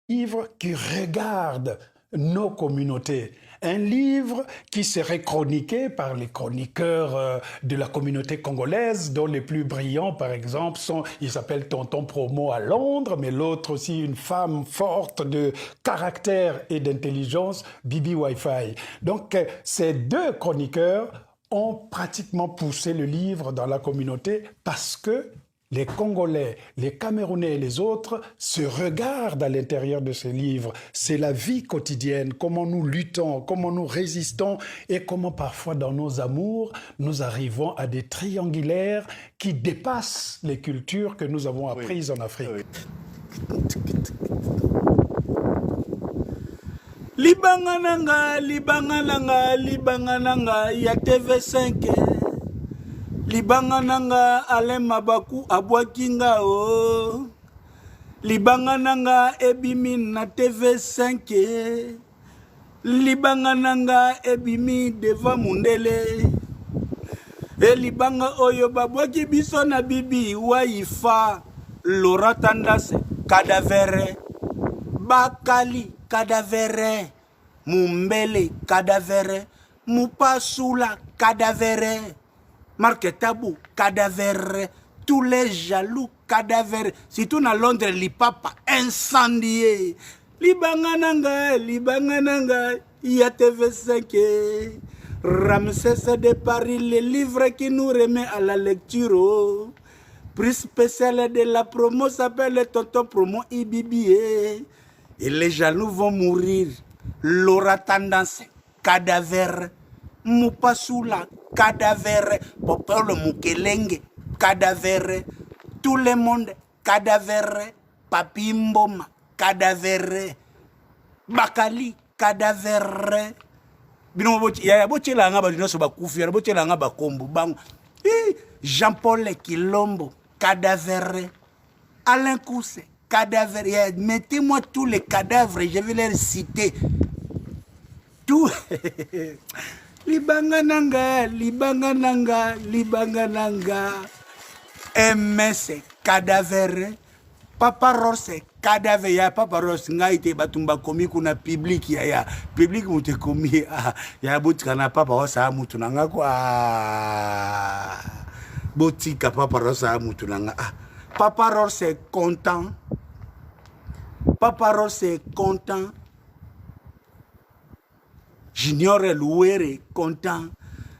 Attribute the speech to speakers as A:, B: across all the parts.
A: livre qui regarde nos communautés. Un livre qui serait chroniqué par les chroniqueurs de la communauté congolaise, dont les plus brillants, par exemple, sont, il s'appelle Tonton Promo à Londres, mais l'autre aussi, une femme forte de caractère et d'intelligence, Bibi Wi-Fi. Donc, ces deux chroniqueurs ont pratiquement poussé le livre dans la communauté parce que les Congolais, les Camerounais et les autres se regardent à l'intérieur de ces livres. C'est la vie quotidienne, comment nous luttons, comment nous résistons et comment parfois dans nos amours, nous arrivons à des triangulaires qui dépassent les cultures que nous avons apprises en Afrique. Oui.
B: Libangananga, libangananga, libangananga, ya TV5. Libangananga Alain Mabaku abwakinga o. Libangananga ebimi na TV5. Libangananga ebimi devant Mundele. E libanga oyo babwaki biso na Bibi Wi-Fi. Laura Tandase cadavere. Bakali cadavere. Mumbele cadavere. Mupasula cadavere. Marc Tabou, cadavre, tous les jaloux, cadavres, surtout dans Londres, les papas incendiés. Libangananga, ya TV5. Ramsès de Paris, les livres qui nous remet à la lecture. Prix spécial de la promo s'appelle le Tonton Promo Ibibi. Et les jaloux vont mourir. L'aura tendance, cadavre. Mupasula, cadavre, Popolo Mukelenge, cadavre, tout le monde, cadavre, Papi Mboma, cadavre, Bakali, cadavre. Jean-Paul Kilombo, cadavre, Alain Kousse, cadavre. Mettez-moi tous les cadavres, je vais les citer. Tout. Libangananga, libangananga, libangananga. MS cadavre. Papa Rosse cadavre. Ya Papa Rosse ngaite batumba komi kuna public ya public mute komi ya botika na Papa Rosse amutu nanga kwa botika Papa Rosse amutu nanga. Papa Rosse est content. Papa Rosse est content. Junior Louere, content.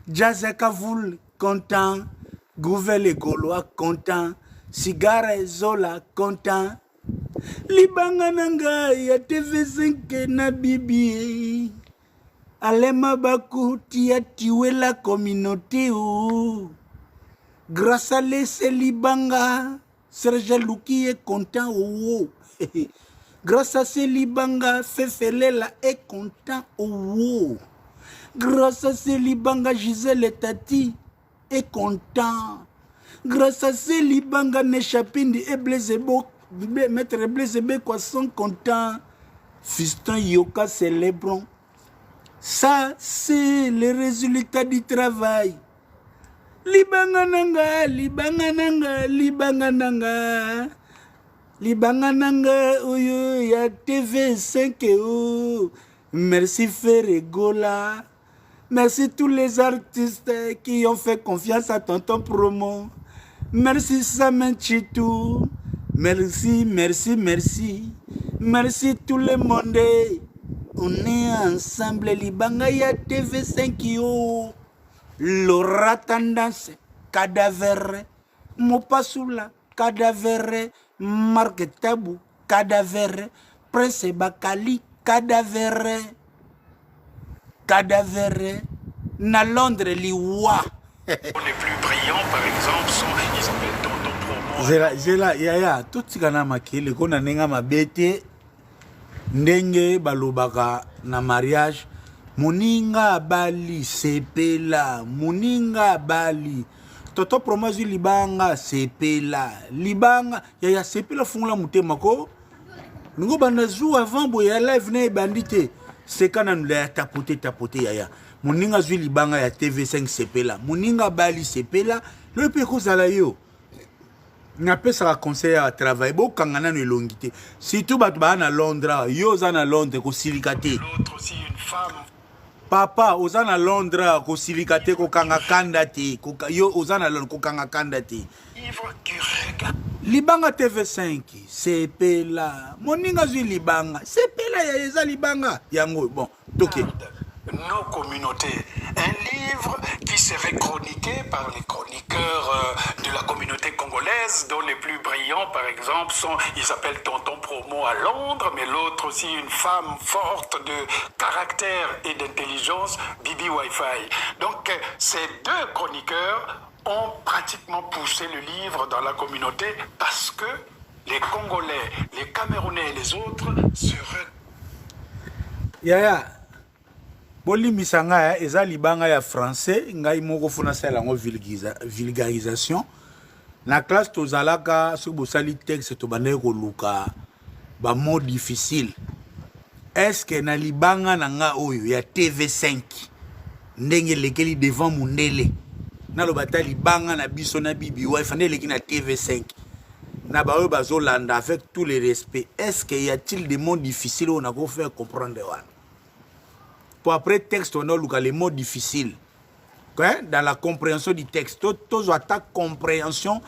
B: Jazeka Voul, content. Gouvel Gaulois, content. Cigare Zola, content. Libangananga, ya TV5 na Bibi. Alema Baku, tu as tué la communauté. Grâce à l'essai Libanga, Serge Louki est content. Grâce à ce Libanga, Fefelela est content. Grâce à ce Libanga, Gisèle Tati est content. Grâce à ce Libanga, Nechapindi et Blaisebo, Maître Blaisebe quoi sont contents. Fiston Yoka célébrons. Ça, c'est le résultat du travail. Libangananga, libangananga, libangananga. Libangananga oyo ya TV5 Merci Ferregola. Merci tous les artistes qui ont fait confiance à Tonton Promo. Merci Samen Chitou. Merci, merci, merci. Merci tout le monde. On est ensemble. Libanga ya TV5 yo. Laura Tendance, cadavre. Mopasula, cadavre. Marc Tabou, cadavre. Prince Bakali, cadavre. Cadavre. Na Londres, liwa.
A: Les plus brillants, par exemple, sont, ils s'appellent Tonton Promo.
B: Zela, yaya, tout ce qu'on a makili, qu'on a nenga mabete, ndenge balobaka na mariage, muninga bali sepela, muninga bali. Toto Promo zu libanga sepela, libanga, yaya sepela fungula mutema ko. Nous avons avant boya live ne bandité. C'est quand on l'a tapoté yaya. Moninga zui libanga ya TV5 sepela. Moninga bali sepela. Le peko zala yo. napesaka conseil à travail bokanga nano elongi te surtout bato baa na Londres yo oza na Londres kosilika te
A: l'autre aussi une femme.
B: papa oza na Londres kosilika te kokanga kanda te yo oza na Londres kokanga kanda te
A: Livre qui regarde.
B: libanga TV5 sepela moninga zwi libanga sepela ya eza libanga yango bon toke
A: Nos communautés. Un livre qui serait chroniqué par les chroniqueurs de la communauté congolaise, dont les plus brillants, par exemple, sont, ils s'appellent Tonton Promo à Londres, mais l'autre aussi une femme forte de caractère et d'intelligence, Bibi Wi-Fi. Donc, ces deux chroniqueurs ont pratiquement poussé le livre dans la communauté parce que les Congolais, les Camerounais et les autres se
B: yaya bolimbisa ngai eza libanga ya français ngai moko funa sala yango vulgarisation na classe tozalaka soki bosali texte tobandaki koluka bamot difficile est-ce que na libanga na nga oyo ya TV5 ndenge elekeli devant mundele naloba ta libanga na biso na Bibi Wi-Fi nde eleki na TV5 na baoyo bazolanda avec tous les respects est-ce qu'il y a-t-il des mots difficiles on a qu'à faire comprendre wana pour après texte on a les mots difficiles dans la compréhension du texte tous ta compréhension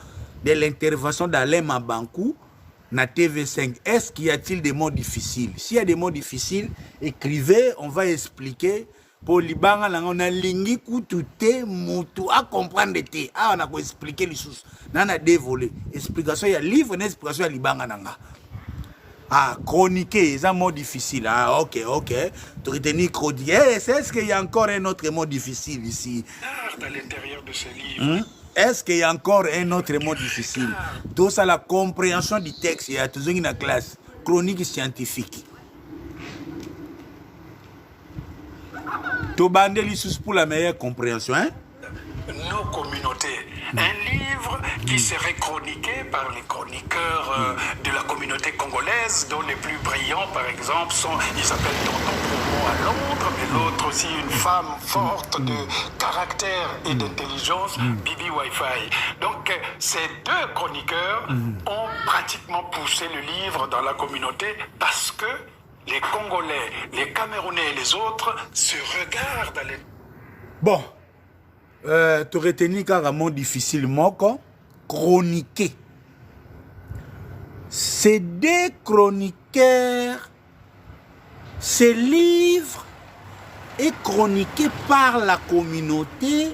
B: de l'intervention d'Alain Mabankou na TV5 est-ce qu'il y a-t-il des mots difficiles s'il y a des mots difficiles écrivez on va expliquer pour libanga la on a lingi kutu te mutu à comprendre te on a ko expliquer les choses nana dévolé explication il y a livre une explication ya libanga nanga ah chroniquer c'est un mot difficile ah ok tu retenir chroniquer est-ce qu'il y a encore un autre mot difficile ici
A: à l'intérieur de ce livre.
B: Est-ce qu'il y a encore un autre mot difficile tout ça la compréhension du texte il y a toujours une classe chronique scientifique Tobandeli pour la meilleure compréhension hein
A: Nos communautés. Un livre qui serait chroniqué par les chroniqueurs de la communauté congolaise, dont les plus brillants, par exemple, sont, ils s'appellent Tonton Promo à Londres, mais l'autre aussi une femme forte de caractère et d'intelligence, Bibi Wi-Fi. Donc, ces deux chroniqueurs ont pratiquement poussé le livre dans la communauté parce que les Congolais, les Camerounais et les autres se regardent à
B: bon. Tu retiens carrément difficilement chroniquer. Ces deux chroniqueurs, ce livre est chroniqué par la communauté,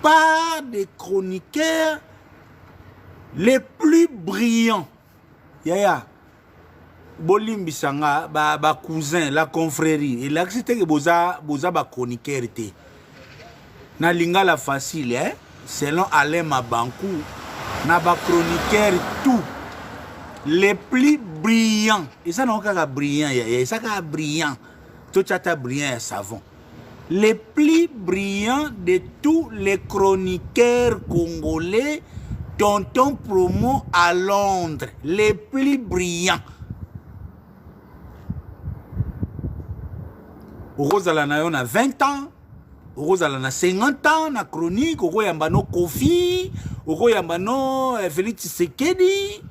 B: par des chroniqueurs les plus brillants. Yaya, bolimbisanga ba cousin, la confrérie. Et là, c'était que boza ba chroniqueur était. Na lingala facile hein selon Alain Mabankou na ba chroniqueur tout les plus brillants et ça non ka brillant ya ça ka brillant tout chata brillant savon les plus brillants de tous les chroniqueurs congolais Tonton Promo à Londres les plus brillants Rosala na yon a 20 ans Rosala na 50 ans na chronique oko yambano Kofi oko yambano Félix Tshisekedi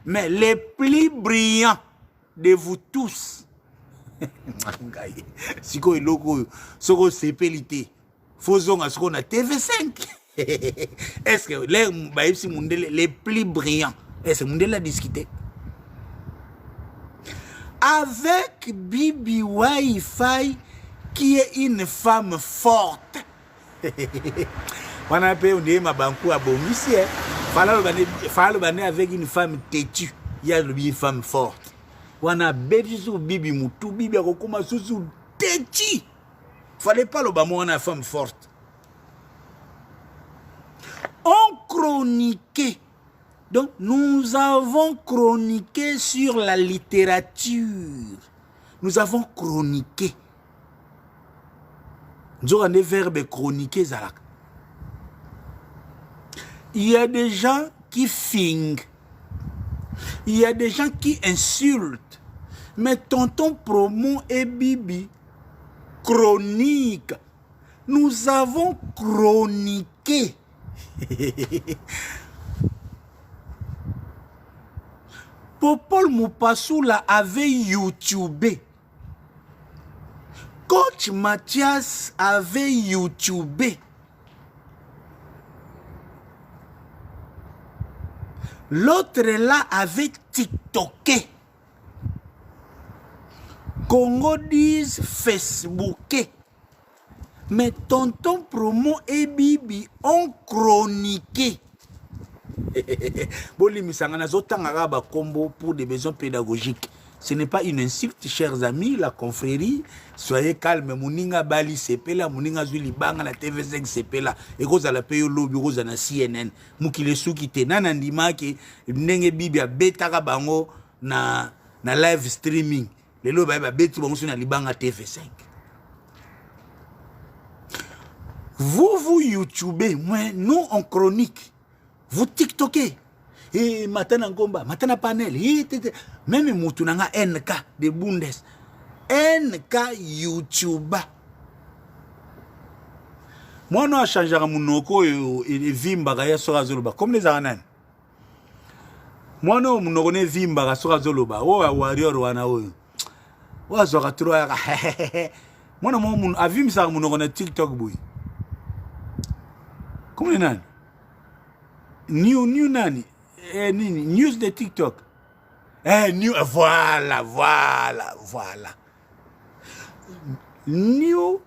B: mais les plus brillants de vous tous siko eloko soko sepelité fozonga soko na TV5 est-ce que les baïsi mundele les plus brillants est-ce que mundele a discuté avec Bibi Wi-Fi qui est une femme forte. On a appelé on Mabankou à Bomissi. Fallait le avec une femme têtue. Il y a une femme forte. On a bébi sur Bibi Moutou, Bibi Rokoma sous têtue. Fallait pas le bamo on a femme forte. On chroniquait. Donc nous avons chroniqué sur la littérature. Nous avons chroniqué. Nous avons des verbes chroniqués. Il y a des gens qui fingent. Il y a des gens qui insultent. Mais Tonton Promo et Bibi, chronique. Nous avons chroniqué. Popol Mupasula avait YouTubé. Coach Mathias avait YouTubé. L'autre là avait TikToké. Congo disent Facebooké. Mais Tonton Promo et Bibi ont chroniqué. Boli misangana zotanga ba combo pour des besoins pédagogiques. Ce n'est pas une insulte, chers amis, la confrérie. Soyez calme. Mouninga Bali sepela, Mouninga Zuli Banga la TV5 sepela. Et vous allez payer lobby, vous allez CNN. Moukile souki te nanandima ke nenge bibi a betaka bango na live streaming. Les lobby ba beti bango sur na libanga TV5. Vous YouTubez, moi, nous on chronique. Vous TikTokez. Et Matana Ngomba, Matana Panel, même Moutunanga NK de Bundes, NK YouTuber. Moi, non, je change mon noko et vimba ya sora zoloba, comme les Aranan. Moi, non, mon noko ne vimba sora zoloba, oh, a warrior wana oh. Wa zora troya. Moi, non, mon avim sa mon noko na TikTok boy. Comment les nan? New nani? News de TikTok. Voilà. New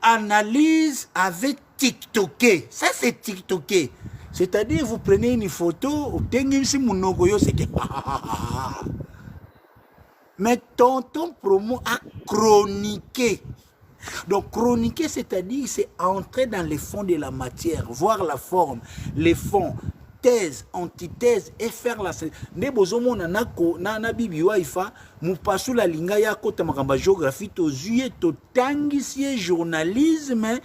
B: analyse avec TikToké. Ça c'est TikToké. C'est-à-dire vous prenez une photo, c'est que mais Tonton Promo a chroniqué. Donc chroniquer, c'est-à-dire c'est entrer dans les fonds de la matière, voir la forme, les fonds, thèse, antithèse et faire la ne bozomo na bibi waifa mupasu la linga ya kota makamba géographie to zuye to tangisie journalisme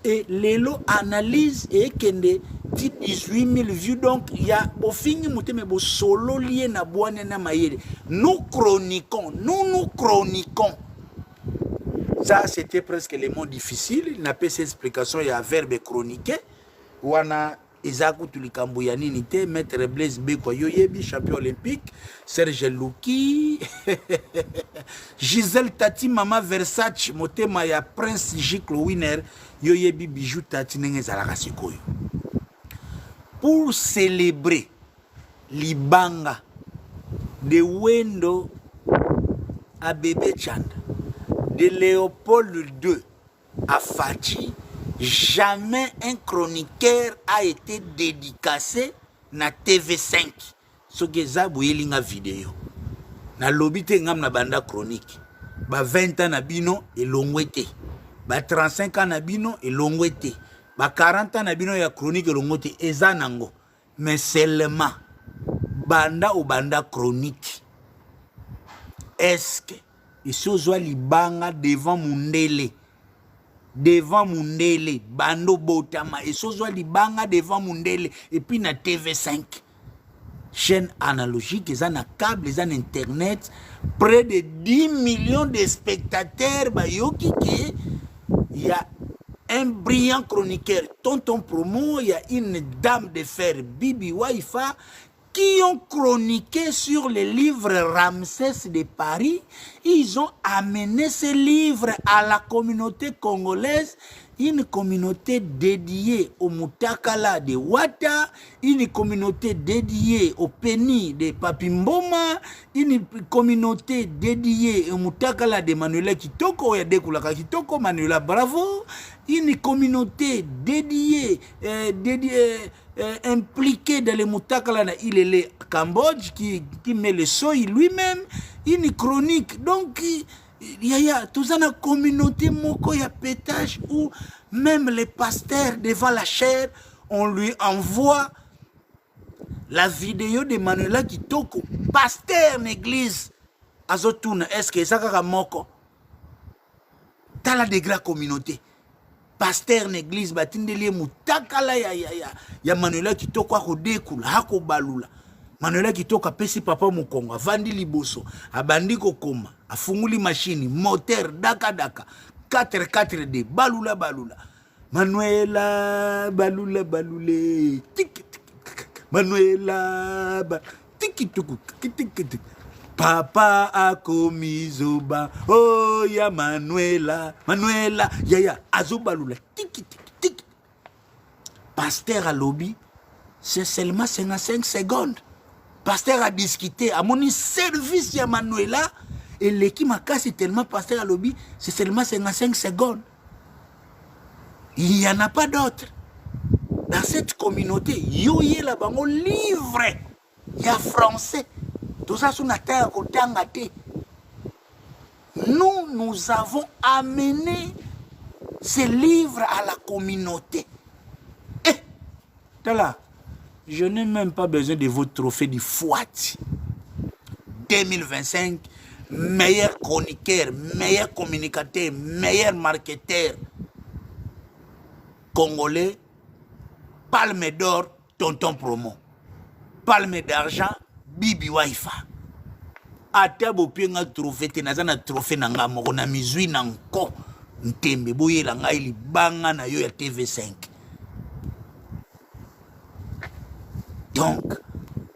B: et lelo analyse et kende 18 000 vues. Donc il y a au fini muteme bo solo lié na boane na mayele. Nous chroniquons. Ça, c'était presque les mots difficiles. Il n'a pas ces explications. Il y a verbe chroniqué. Wana Isaku Tulikambu Yaninite, Maître Blaise Beko Yoyebi, champion olympique. Serge Louki. Gisèle Tati, Mama Versace, Motema ya Prince Jiklo Winner. Yoyebi Bijou Tati Nenge Zalakasikoyo. Pour célébrer Libanga de Wendo à Bébé Chand, de Léopold II à Fachi, jamais un chroniqueur a été dédicacé na TV5. Ce que ça bouillinga vidéo. Na lobité ngam na banda chronique. Ba 20 ans na bino et longwete. Ba 35 ans na bino et longwete. Ba 40 ans na bino ya chronique et longwete eza nango. Mais seulement banda ou banda chronique. Est-ce que ici aux libanga devant Mundele, bando botama, et aux libanga devant Mundele, et puis na TV5, chaîne analogique, ils ont un câble, ils ont internet, près de 10 millions de spectateurs, il y a un brillant chroniqueur, Tonton Promo, il y a une dame de fer, Bibi Waifa, qui ont chroniqué sur les livres Ramsès de Paris. Ils ont amené ces livres à la communauté congolaise, une communauté dédiée au Mutakala de Wata, une communauté dédiée au Peni de Papimboma, une communauté dédiée au Mutakala de Manuela Kitoko, Yadekulaka Kitoko, Manuela Bravo, une communauté dédiée, impliquée dans les Mutakala, il est le Cambodge qui met le soy lui-même, une chronique. Donc, il y a toute une communauté moko ya pétage où même les pasteurs devant la chair, on lui envoie la vidéo de Manuela Kitoko, pasteur d'église. Azotuna, est-ce que ça kaka moko? Dans la degré communauté. Pasteur d'église, batindeli mutakala ya Manuela Kitoko ako dekula, ako balula. Manuela Kitoko pesi papa mukongo, avandi liboso, abandi kokoma, afunguli machine, moteur, daka, 4-4D, balula. Manuela, balule, Manuela, Papa a commis Zoba, oh ya Manuela, Manuela, ya Azobalula, tiki tiki tiki. Pasteur à lobby, c'est seulement 55 secondes. Pasteur a discuté, à mon service ya Manuela, et l'équipe m'a cassé tellement pasteur à lobby, c'est seulement 55 secondes. Il n'y en a pas d'autres. Dans cette communauté, yo yé la bango livre, ya français. Tout ça sur la terre, nous avons amené ces livres à la communauté. Et là, je n'ai même pas besoin de votre trophée du FOAT. 2025, meilleur chroniqueur, meilleur communicateur, meilleur marketeur congolais, palme d'or, tonton promo. Palme d'argent, Bibi Waifa. Ata bopi nga trophée te naza na trophée na nga moko na mizwi na nko ntembe boyela ngai libanga na yo ya TV5. Donc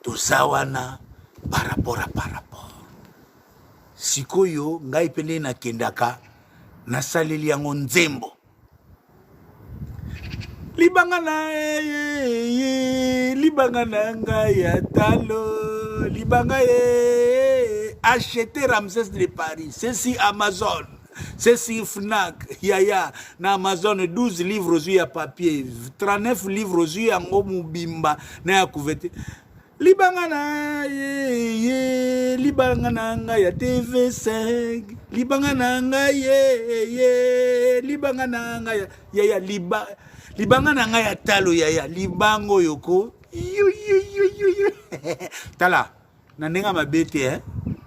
B: tout ça wana par rapport. Sikoyo ngai pele na kendaka na saleli yango nzembo. Libanga na ngai ya talo. Libanga acheter Ramsès de Paris, c'est si Amazon, c'est si Fnac, yaya, na Amazon 12 livres aux à papier, 39 livres aux à ngomubimba, na ya couverte. Libanga na ya TV5, libanga na libanga na yaya libanga na ya talo yaya, libango yoko. Tala nanenga mabete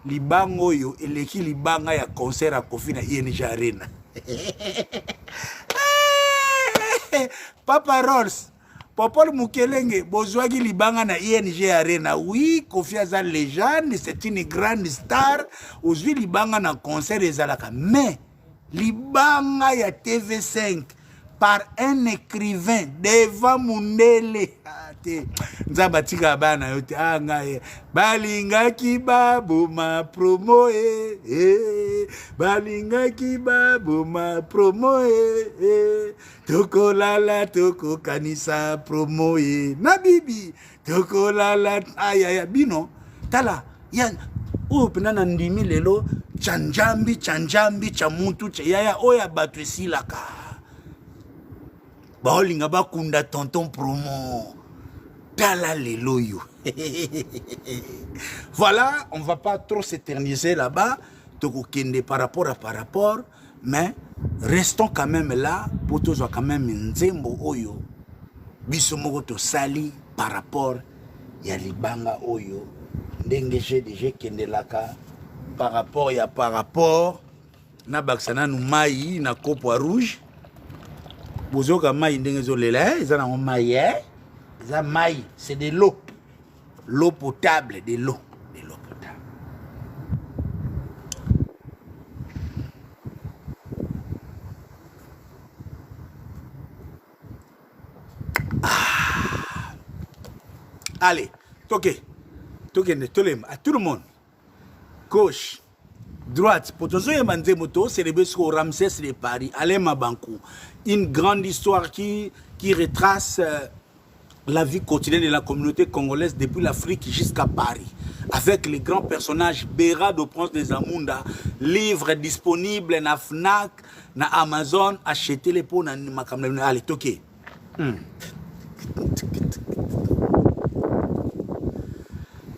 B: libango yo eleki libanga ya concert à Kofi na ING Arena. Papa Rolls Popol Mukelenge bozwaki libanga na ING Arena. Oui, Kofi aza légende, c'est une grande star. Ozwi libanga na concert ezalaka, mais libanga ya TV5 par un écrivain devant Mundele. Nzabatika bana yote anga balingaki babu ma promo balingaki babu ma promo toko lala toko kanisa promo na bibi toko lala ayaya bino tala ya o penana ndimi lelo chanjambi cha muntu yaya oya batu silaka baolinga bakunda tonton promo. Voilà, on ne va pas trop s'éterniser là-bas, par rapport, mais restons quand même là, pour tous quand même nzembo oyo, bisomoko to sali par rapport, ya libanga oyo, ndenge déjà kendelaka, par rapport, na baksana nou mai na kopwa rouge, bozoka mai ndenge zolela, ils en ont mai, c'est de l'eau. L'eau potable, de l'eau. De l'eau potable. Allez, toquez, à tout le monde. Gauche, droite, pour tous ceux qui célébrer sur Ramsès de Paris, Alain Mabankou. Une grande histoire qui retrace la vie quotidienne de la communauté congolaise depuis l'Afrique jusqu'à Paris. Avec les grands personnages, Béra de Prince des Amunda, livre disponible na Fnac, na Amazon, achetez-les pour na makamle. Allez, toquez.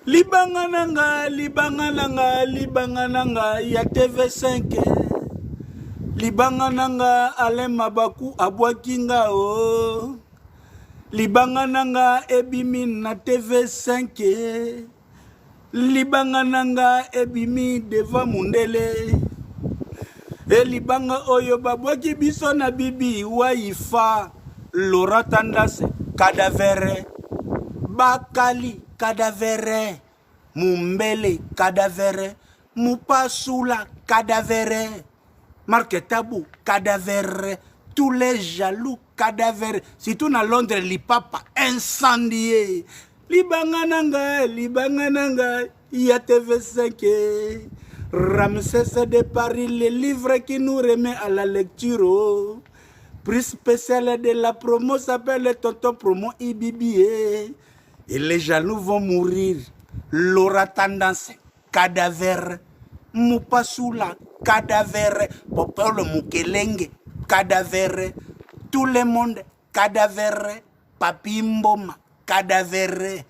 B: Libanga nanga, ya TV5. Libanga nanga, Alain Mabaku, Abwakinga, oh. Libanga nanga ebimi na TV5. Libanga nanga ebimi devant Mundele. E libanga oyo babwaki biso na Bibi Waifa. Laura Tandas cadavere. Bakali cadavere. Mumbele cadavere. Mupasula cadavere. Marketabou cadavere. Tous les jaloux cadavres, surtout dans Londres, les papas incendiés. Libanga nanga, ya TV5. Ramsès de Paris, le livre qui nous remet à la lecture. Oh. Prix spécial de la promo s'appelle le Tonton Promo IBBA. Et les jaloux vont mourir. L'aura tendance, cadavre. Moupassoula, cadavre. Popolo Mukelenge, cadavre. Tout le monde, cadavre. Papi Mboma, cadavre.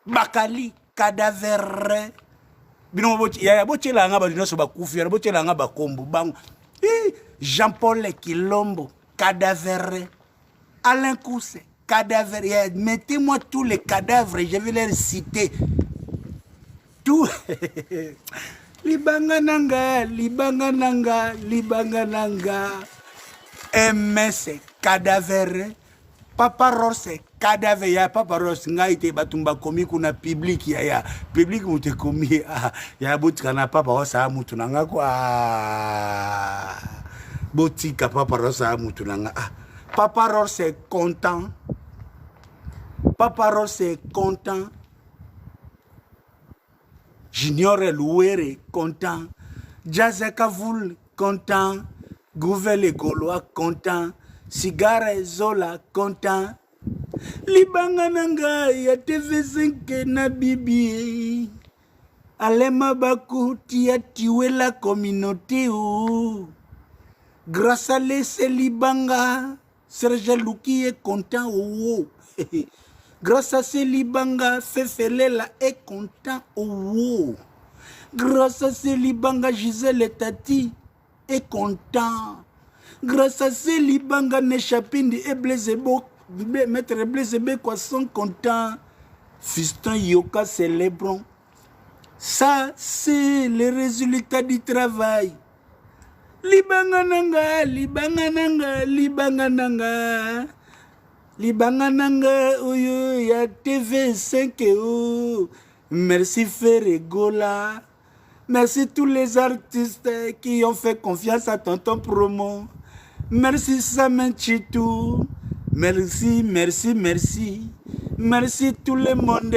B: Bakali, cadavre. Jean-Paul Kilombo, cadavre. Alain Kousse, cadavre. Mettez-moi tous les cadavres, je vais les citer. Tout. Libanga nanga. MS, cadavre. Papa Rosse, cadavre. Ya Papa Rosse, ngaite batumba komi kuna public ya. Public mute komi ya botika na Papa Rosse amutu nanga kwa. Botika Papa Rosse amutu nanga. Papa Rosse est content. Papa Rosse est content. Junior Louere content. Jazeka Voul content. Gouvel Gaulois content. Cigare Zola content. Libanga nanga ya TV5 na bibi. Alema Bakou tia tué la communauté ou. Grâce à l'essai Libanga, Serge Louki est content ou. Grâce à ce Libanga, Fefelela est content ou. Grâce à ce Libanga, Gisèle Tati est content. Grâce à ce Libanga, Nechapindi et Blaisebo, Maître Blaisebe quoi sont contents. Fiston Yoka célébrons. Ça, c'est le résultat du travail. Libanga nanga. Libanga nanga, oyo, ya TV5, oh. Merci Ferregola. Merci tous les artistes qui ont fait confiance à Tonton Promo. Merci Samen Chitou. Merci tout le monde.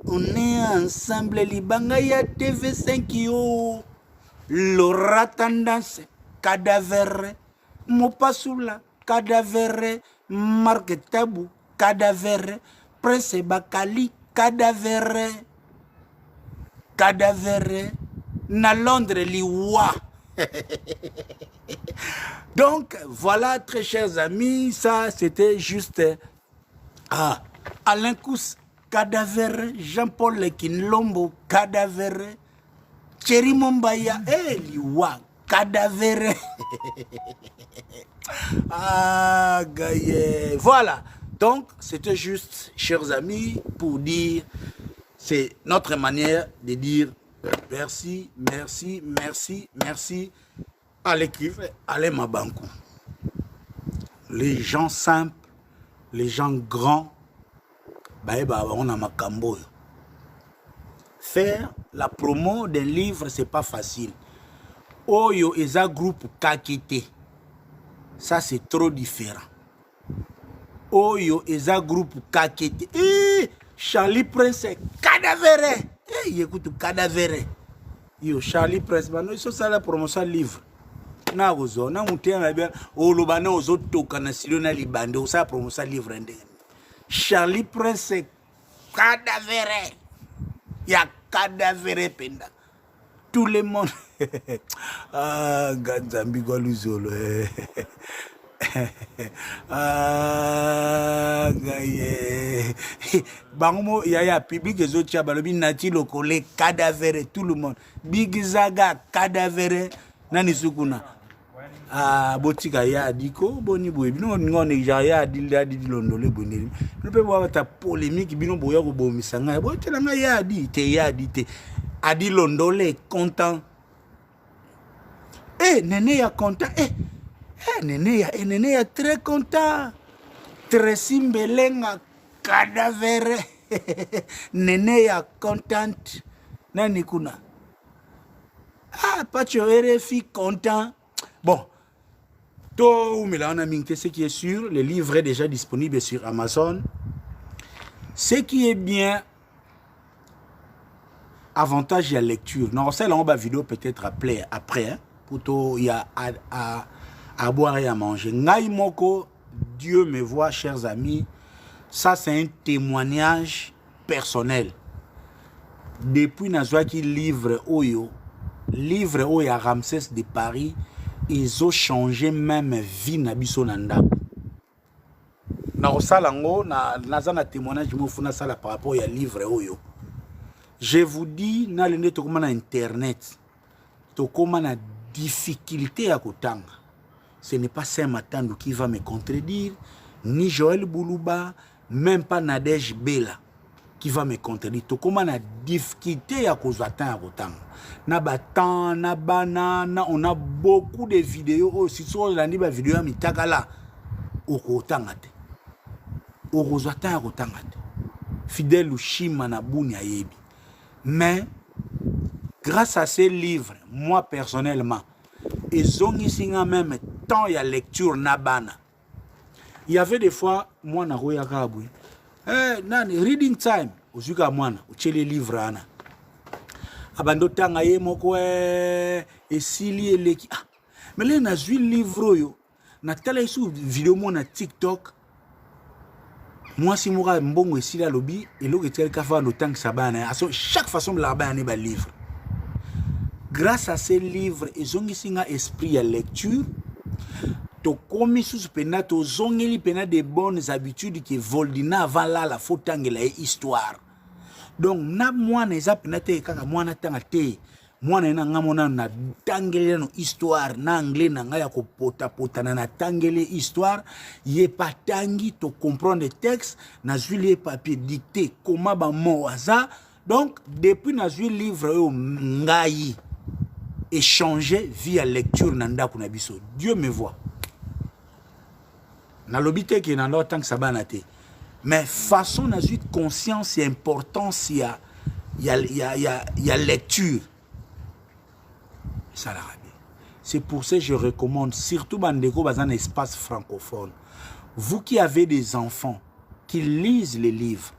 B: On est ensemble. Libanga ya TV5, oh. L'aura tendance, cadavre. Mopassoula, cadavre. Marc Tabou, cadavre. Prince Bakali, cadavre. Na Londres, Liwa. Donc, voilà, très chers amis, ça c'était juste Alain Kous, cadavre. Jean-Paul Kinlombo, cadavre. Thierry Mombaya, Liwa, cadavre. Ah, gaïe. Voilà. Donc, c'était juste, chers amis, pour dire, c'est notre manière de dire merci à l'équipe, à l'Emabankou. Les gens simples, les gens grands, on a makambo. Faire la promo d'un livre, c'est pas facile. Oyo eza groupe Kakete. Ça, c'est trop différent. Oyo eza groupe Kakete. Charlie Prince, cadavre. Écoute, cadavre. Yo, Charlie Prince, ils sont ça la promotion livre. Na ozo, na mutia na bien, olobana ozo toka na silona libande, ça promotion livre ndé. Charlie Prince, cadavre. Ya cadavre penda. Tout le monde. Ah, Ganzambi Gwaluzolo. Ah, gaye. Bangomo, yaya, public les autres chabalobi, nati lokole, cadavre, tout le monde. Big Zaga, cadavre, nani sukuna. Ah, botika ya adiko, boni boy. Bino ngone ya adi londole boni. Ne peut voir ta polémique, bino boya ko bomisanga. Botelanga ya adi te. Adi londole content. Néné ya content. Néné ya très content. Très simbelenga cadavre. Néné ya content. Nani kuna. Pacho RFI content. Bon. Tout mais là on a mis ce qui est sûr. Le livre est déjà disponible sur Amazon. Ce qui est bien, avantage de la lecture. Non, c'est là on va vidéo peut-être après, hein, pour tout, il y a à boire et à manger. Ngai moko, Dieu me voit, chers amis, ça c'est un témoignage personnel. Depuis Nazwaki livre Oyo à Ramsès de Paris, ils ont changé même vie na biso nanda. Na osalango na témoignage mo funa sala par rapport à livre Oyo. Je vous dis, na lende to koma na internet, to koma na difficulté à kotanga. Ce n'est pas Saint-Matando qui va me contredire, ni Joël Boulouba, même pas Nadège Bela qui va me contredire. To koma na difficulté à kozatan à kotanga. Na batan, na banana, on a beaucoup de vidéos aussi sur la niba vidéo à mitakala au kotanga te. Au kozatan à kotanga te. Fidèle Ushima na buni ayebi. Mais, grâce à ces livres, moi personnellement, ils ont ici même tant il y a lecture nabana. Il y avait des fois, moi, na roya kabui, reading time, ozuka mwana, uchele livre ana. Abando tanga ye moko esili eleki. Ah, mais là na zui livre yo, na tala isu vidéo mo na TikTok. Moi, si je mbongo ici la lobby, et l'autre est le temps que ça bana. Chaque façon de l'arbre est un livre. Grâce à ces livres, ils ont un esprit à lecture. To komi sous pena to zongeli pena des bonnes habitudes qui voldina avant là la faut tangela histoire. Donc na moi neza pena te kaka moi na tanga te. Moi na ngamona na tangele no histoire na anglais na ngaya ko pota pota na tangele histoire ye pas tangi to comprendre le texte na zuile papier dicté comment ba mo aza. Donc depuis na zuile livre yo ngai échanger via lecture nanda kuna biso. Dieu me voit. Na lobité que nanda tant que ça banate. Mais façon na zuile conscience et importance il y a lecture. C'est pour ça que je recommande, surtout dans un espace francophone, vous qui avez des enfants qui lisent les livres,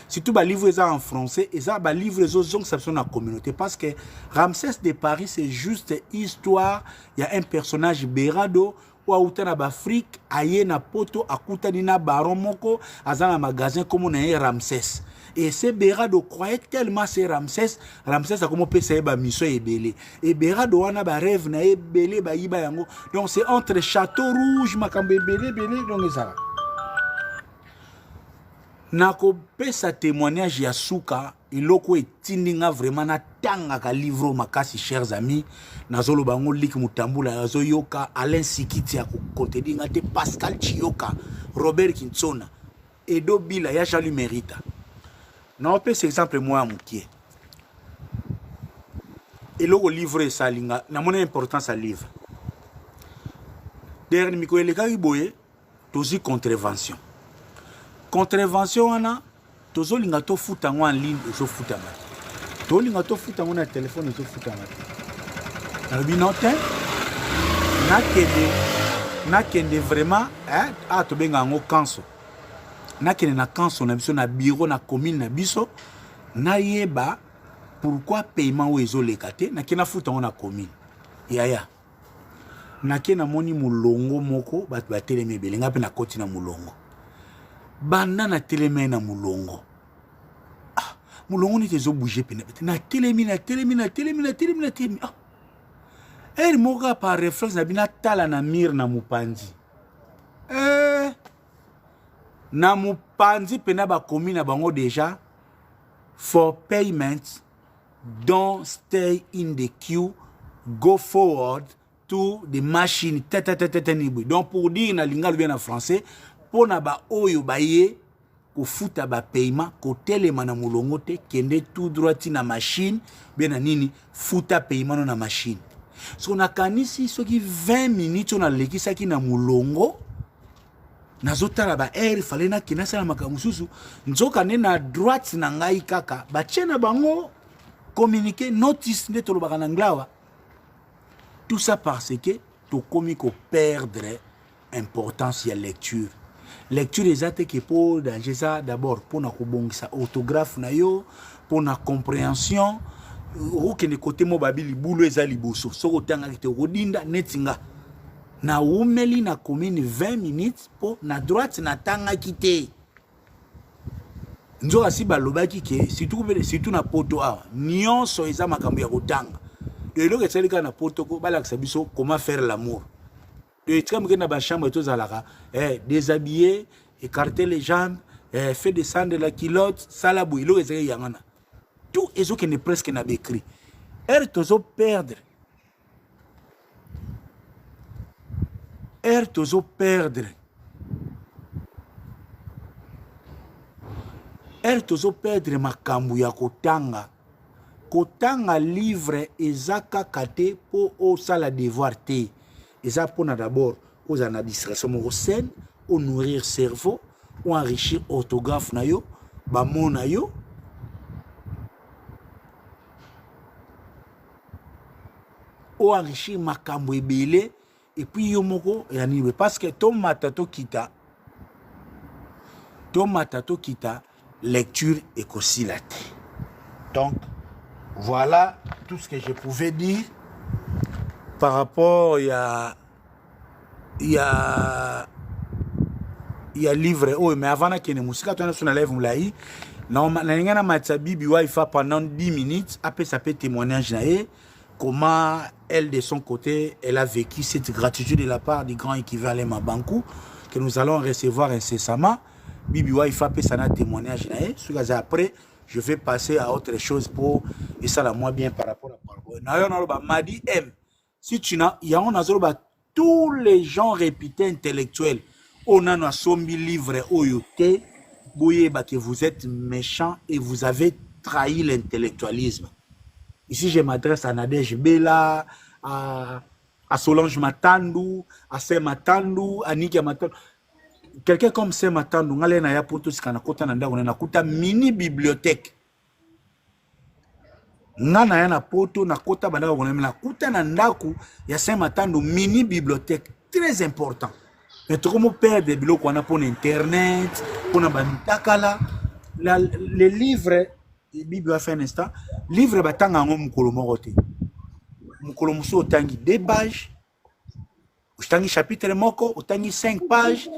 B: surtout les livres en français, et ça, les livres dans la communauté, parce que Ramsès de Paris, c'est juste histoire, il y a un personnage Berado, ou à Outana Afrique, aye na poto, akuta nina baron moko, azana magasin comme on a Ramsès. Et ce Berado croyait tellement c'est Ramsès, Ramsès a commencé à faire mission et belé. Et Berado a ba rêve na belé ba iba yango. Donc c'est entre Château Rouge, makambe belé donc ça. Nako pesa témoignage ya suka, iloko etindinga vraiment na tanga ka livre makasi chers amis. Nazolo bango lik mutambula yazo yoka Alain Sikiti ya kontedinga te Pascal Chioka, Robert Kinsona, Edo Bila ya Jalu Merita. Non, par exemple, moi, mon pied. Et le livre, ça, n'a mon importance à livre. Derrière, Miko, les gars, ils boyent, tous contravention. Contravention, on a, tous les gars, ils foutent en ligne, ils foutent en ligne. Tous les gars, ils foutent en téléphone, ils foutent en ligne. Alors, bien, n'a qu'un vraiment, hein, ah, tu bien, en cancer. Na kene na kanso na biso na bureau na commune na biso na yeba pourquoi paiement ou ezoleka te na kena futa na commune yaya na kena moni mulongo moko bat bateleme belenga pe na koti na mulongo banda na teleme na mulongo ah mulongo ni tezo bouger pe na telemi ah elle moka par réflexe na bina tala na mir na mupandi na mupanzi pena ba commune bango déjà for payment don't stay in the queue, go forward to the machine donc pour dire na linga bien en français pour na ba oyo baye ko futa ba paiement ko telema na mulongo te kende tout droit na machine bien na nini futa paiement na machine so na kanisi soki 20 minutes on a lekisa ki na mulongo nazotala ba air fallait na kinasa na makamususu nzoka ne na droite na ngai kaka ba tchena bango communiquer notice de tolobaka na nglawa tout ça parce que to komi ko perdre importance ya lecture lecture ezate ke pour danger ça d'abord pour na kobongisa orthographe na yo pour na compréhension okende côté mo babili bulu eza liboso soko tanga kite rodinda netinga na umeli na commune 20 minutes pour na droite na tanga kite nzo asi balobaki ke surtout na poto awa nyonso eza makambo ya kotanga eloko esalika na poto ko balakisa biso comment faire l'amour de tram na ba chambre tozalaka déshabiller, écarter les jambes, fait descendre la culotte, salabou eloko ezali yangana tout ezoke ne presque na bécrit tozo perdre tozo perdre makambo ya kotanga livre ezaka kate po osala devoir te eza pona d'abord oza na distraction moko saine o nourrir cerveau o enrichir orthographe na yo bamo na yo o enrichir makambo ebele et puis yo moko yani parce que ton matato kita lecture et cosilate. Donc voilà tout ce que je pouvais dire par rapport il y a livre oh mais avant na kene musika to na sona live mulai na ngana matsabi biwa pendant 10 minutes après ça peut témoignage na comment elle de son côté elle a vécu cette gratitude de la part du grand équivalent Mabankou que nous allons recevoir incessamment bibi wa ifa pe sana témoignage na après je vais passer à autre chose pour et ça la moi bien par rapport à parole na yo na ba madi m si tu n'as il y a on a tous les gens réputés intellectuels on a un sombi livre oyote boye ba que vous êtes méchants et vous avez trahi l'intellectualisme. Ici je m'adresse à Nadège Bella, à Solange Matandou, à Saint Matandou, à Nikia Matandou. Quelqu'un comme Saint Matandou, ngale na ya poto sikana kota nanda on na kuta mini bibliothèque. Ngana ya na poto na kota banda on na kuta na ndaku ya Saint Matandou mini bibliothèque très important. Mais comment perdre des biloko on a pour internet, pour na bantakala les livres Bible a fait un instant livre batanga ngo mukolo moko te mukolo muso otangi 2 pages otangi chapitre moko otangi 5 pages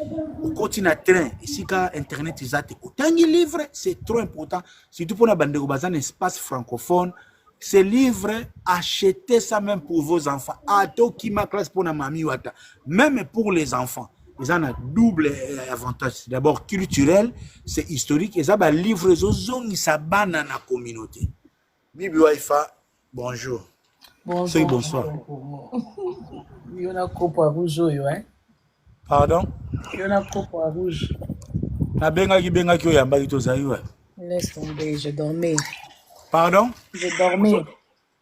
B: o continue train ici ka internet izate otangi livre c'est trop important surtout pour na bandeko bazana espace francophone ces livres achetez ça même pour vos enfants ato ki ma classe pour na mami wata même pour les enfants ils ont un double avantage. D'abord culturel, c'est historique. Et ça, bah, livre zozong, ça banane na communauté. Bibi Waifa, bonjour.
C: Bonjour.
B: Bonsoir.
C: Il y en a coupe à rouge, hein?
B: Pardon?
C: Il y en a coupe à rouge.
B: Na benga ki oyamba ki tozayi ouais.
C: Laisse tomber, je dormais.
B: Pardon?
C: Je dormais.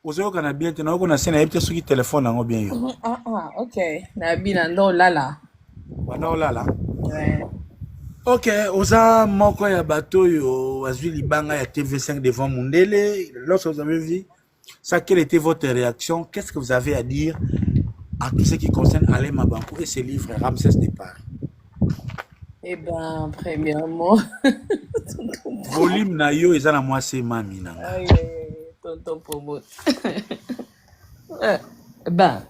B: Ozo kana bien te na oko na sena yebite soki téléphone nango bien yo.
C: Ah, ok. Na bina ndo lala.
B: Wana olala.
C: Ouais.
B: Ok, oza moko ya bato yo azwi libanga ya TV5 devant Mundele. Lorsque vous avez vu ça, quelle était votre réaction? Qu'est-ce que vous avez à dire à tout ce qui concerne Alain Mabankou et ses livres Ramsès de Paris?
C: Eh ben, premièrement.
B: Volume na yo eza na mwasi mami na nga.
C: Aïe, tonton Pomot. Ben,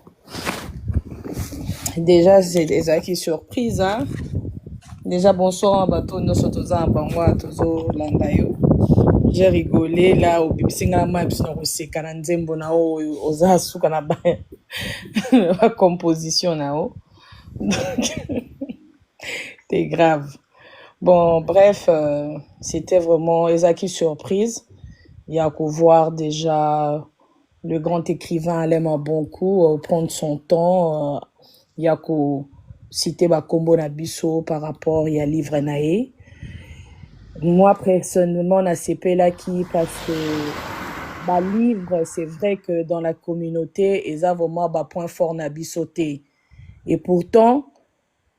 C: déjà, c'est des acquis surprises, hein. Déjà, bonsoir, bateau, nous sommes tous en Bangwa, tous au Landayo. J'ai rigolé là, au Bibsinga, Maps, au Sekananzembo, au Zasu, Kanaba, la composition, là-haut. C'est grave. Bon, bref, c'était vraiment des acquis surprises. Il y a qu'à voir déjà le grand écrivain Alain Mabankou prendre son temps. Il y a qu'à citer Bakombo Nabiso par rapport à livre naé. Moi, personnellement, na CP là qui parce que bah livre, c'est vrai que dans la communauté, ils ont vraiment bah point fort Nabisoté. Et pourtant,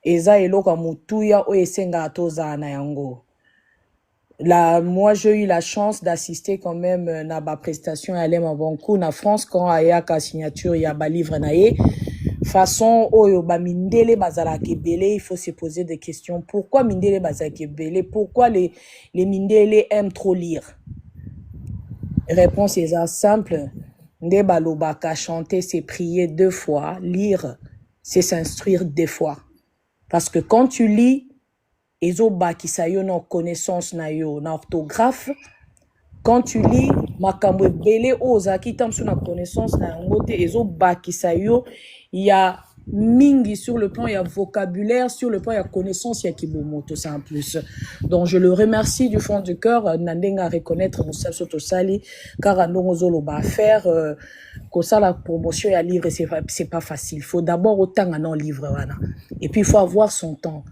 C: eza eloko mutuya o esenga atoza na yango. Là, moi, j'ai eu la chance d'assister quand même à ma prestation à Alain Mabankou na France quand il y a signature, il y a ba livre naé. façon oyo ba mindele bazala kebele, il faut se poser des questions. Pourquoi mindele bazala kebele? Pourquoi les mindele aiment trop lire? Réponse est simple. Nde balobaka, chanter c'est prier 2 fois, lire c'est s'instruire 2 fois. Parce que quand tu lis, ezo bakisa yo na connaissance na yo, na orthographe. Quand tu lis, makambo ebele ozaki tamsu na connaissance na yango te, ezo bakisa yo, il y a mingi sur le plan, il y a vocabulaire, sur le plan, il y a connaissance, il y a kibomoto, ça en plus. Donc, je le remercie du fond du cœur, Nandenga reconnaître Moussa Sotosali, car Andongozolo va faire, que ça, la promotion à livre, c'est pas facile. Il faut d'abord autant un livre, voilà. Et puis, il faut avoir son temps.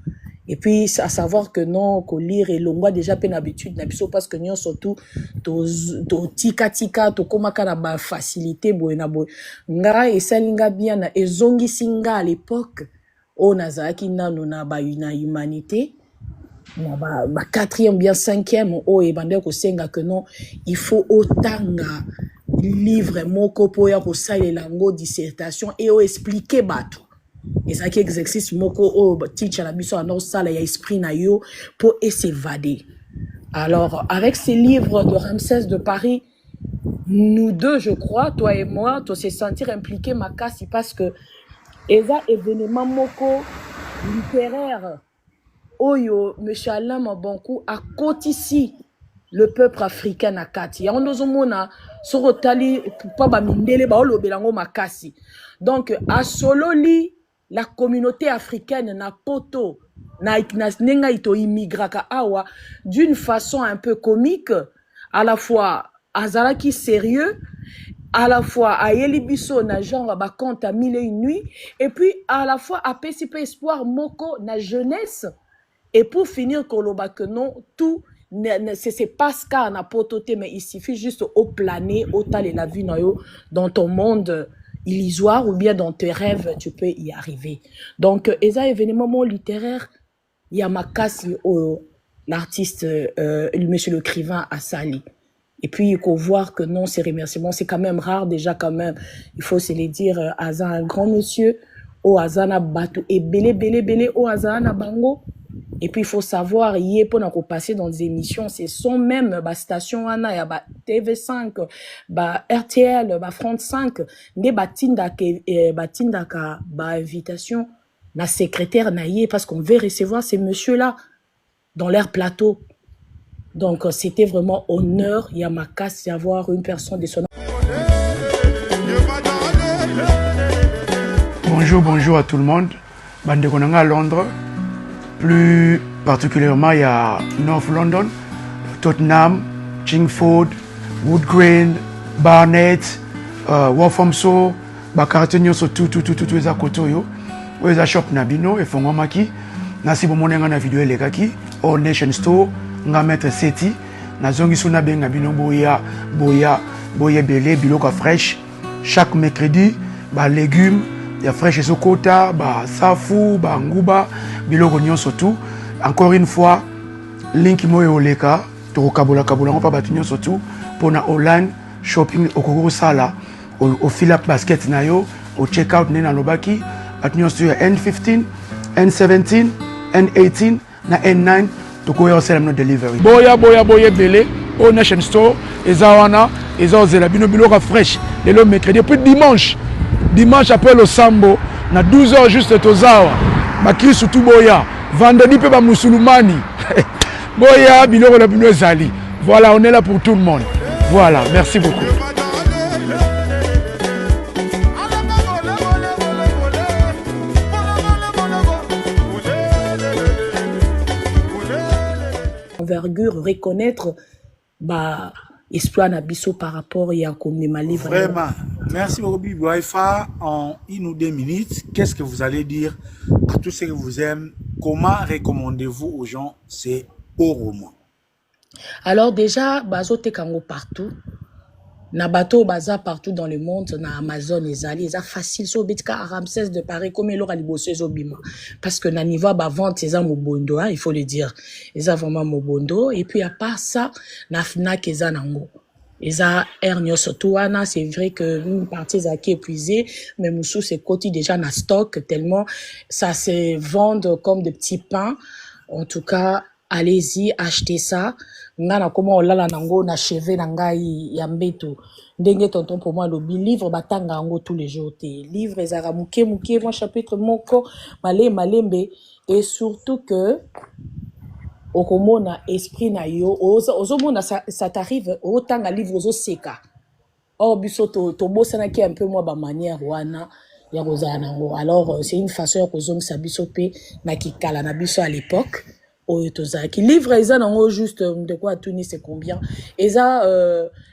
C: Et puis, à savoir que non, que lire et l'on déjà peine habitude, parce que nous, surtout, to tika, to komaka na ba facilité, ngara et salinga bien, et zongi singa à l'époque, on a zaki na ba une humanité, ba 4e, bien 5e, et bande ko senga que non, il faut autant livre, moko po ya ko sa les langues, dissertation, et expliquer bateau. Et ça qui exercice moko teach à la mission en salle et esprit na yo pour s'évader. Alors avec ces livres de Ramsès de Paris, nous deux je crois, toi et moi, toi se sentir impliqué makasi parce que eza événement moko littéraire oyo monsieur Alain Mabonkou a côté le peuple africain à kati. Ya ondozomona sorotali pa ba mindele ba olobelango makasi. Donc à Sololi la communauté africaine na poto na nenga ito immigraka awa d'une façon un peu comique, à la fois azalaki sérieux, à la fois ayeli biso na genre ba conte à 1001 nuits, et puis à la fois a pesipe espoir moko na jeunesse. Et pour finir koloba que non tout c'est pas ce qu'a na pototé, mais il suffit juste au planer au tal et la vie dans ton monde illusoire ou bien dans tes rêves, tu peux y arriver. Donc, eza événement littéraire, il y a Makasi, l'artiste, monsieur l'écrivain Assali. Et puis, il faut voir que non, ces remerciements, c'est quand même rare, déjà quand même. Il faut se les dire, Aza, un grand monsieur, Azana Batu, et belé, Azana Bango. Et puis, il faut savoir, il est pour nous passer dans des émissions, c'est son même, station Ana, il y a TV5, RTL, France 5, ne batindaka, invitation, la secrétaire naïe, parce qu'on veut recevoir ces messieurs-là dans leur plateau. Donc, c'était vraiment honneur, Yamakas, d'avoir une personne de son.
D: Bonjour à tout le monde. Bande Konanga à Londres. Plus particulièrement, il y a North London, Tottenham, Chingford, Wood Green, Barnet, Walthamstow, quartier nyonso tout eza koto yo. Eza shop na bino e fongo maki. Nasi bomonenga na video elekaki All Nation Store nga mettre seti na zongi suna benga bino boya belé biloko fresh chaque mercredi ba légumes ya fresh ezokota ba safu ba nguba biloko nyonso tout. Encore une fois link moyo oleka to kabola ngo pa batu nyonso tout pona online shopping okoko sala au fill up basket na yo au check out nena lobaki batu nyonso ya N15 N17 N18 na N9 to go yourself no delivery boya belé au Nation Store ezawana ezozela bino biloko fresh le mercredi puis dimanche après le sambo na 12h juste tozawa bakristu tu boya vendredi pe ba musulmani boya biloko la bino ezali. Voilà, on est là pour tout le monde. Voilà, merci beaucoup.
C: Envergure, reconnaître exploit Nabiso par rapport à ma livre.
B: Vraiment, merci beaucoup Bibi Waifa. En 1 ou 2 minutes, qu'est-ce que vous allez dire à tous ceux que vous aiment? Comment recommandez-vous aux gens ces hauts romans?
C: Alors déjà, bazo tekango partout. Na bateau baza partout dans le monde, na Amazon ezali, eza facile so bitka Ramsès de Paris comme il aura libosé zobima parce que na niveau ba vente eza mobondo, il faut le dire. Eza vraiment mobondo et puis à part ça, na Fnac eza nango. Eza hernia surtout wana, c'est vrai que une partie qui est épuisée, mais moussou c'est côté déjà na stock tellement ça se vend comme des petits pains. En tout cas, allez-y, achetez ça. Ngana comment on l'a nango na chevet nangai ya mbeto. Ndenge tonton pour moi lobi livre batanga ngo tous les jours te. Livre ezara muke muke moi chapitre moko malembe et surtout que okomona esprit na yo ozomona ça t'arrive otanga livre ozo seka or biso to bosana ki un peu moi ba manière wana ya kozala nango alors c'est une façon ya kozongisa biso pe na kikala na biso à l'époque oyo tozalaki livre eza nango juste de quoi tuni c'est combien eza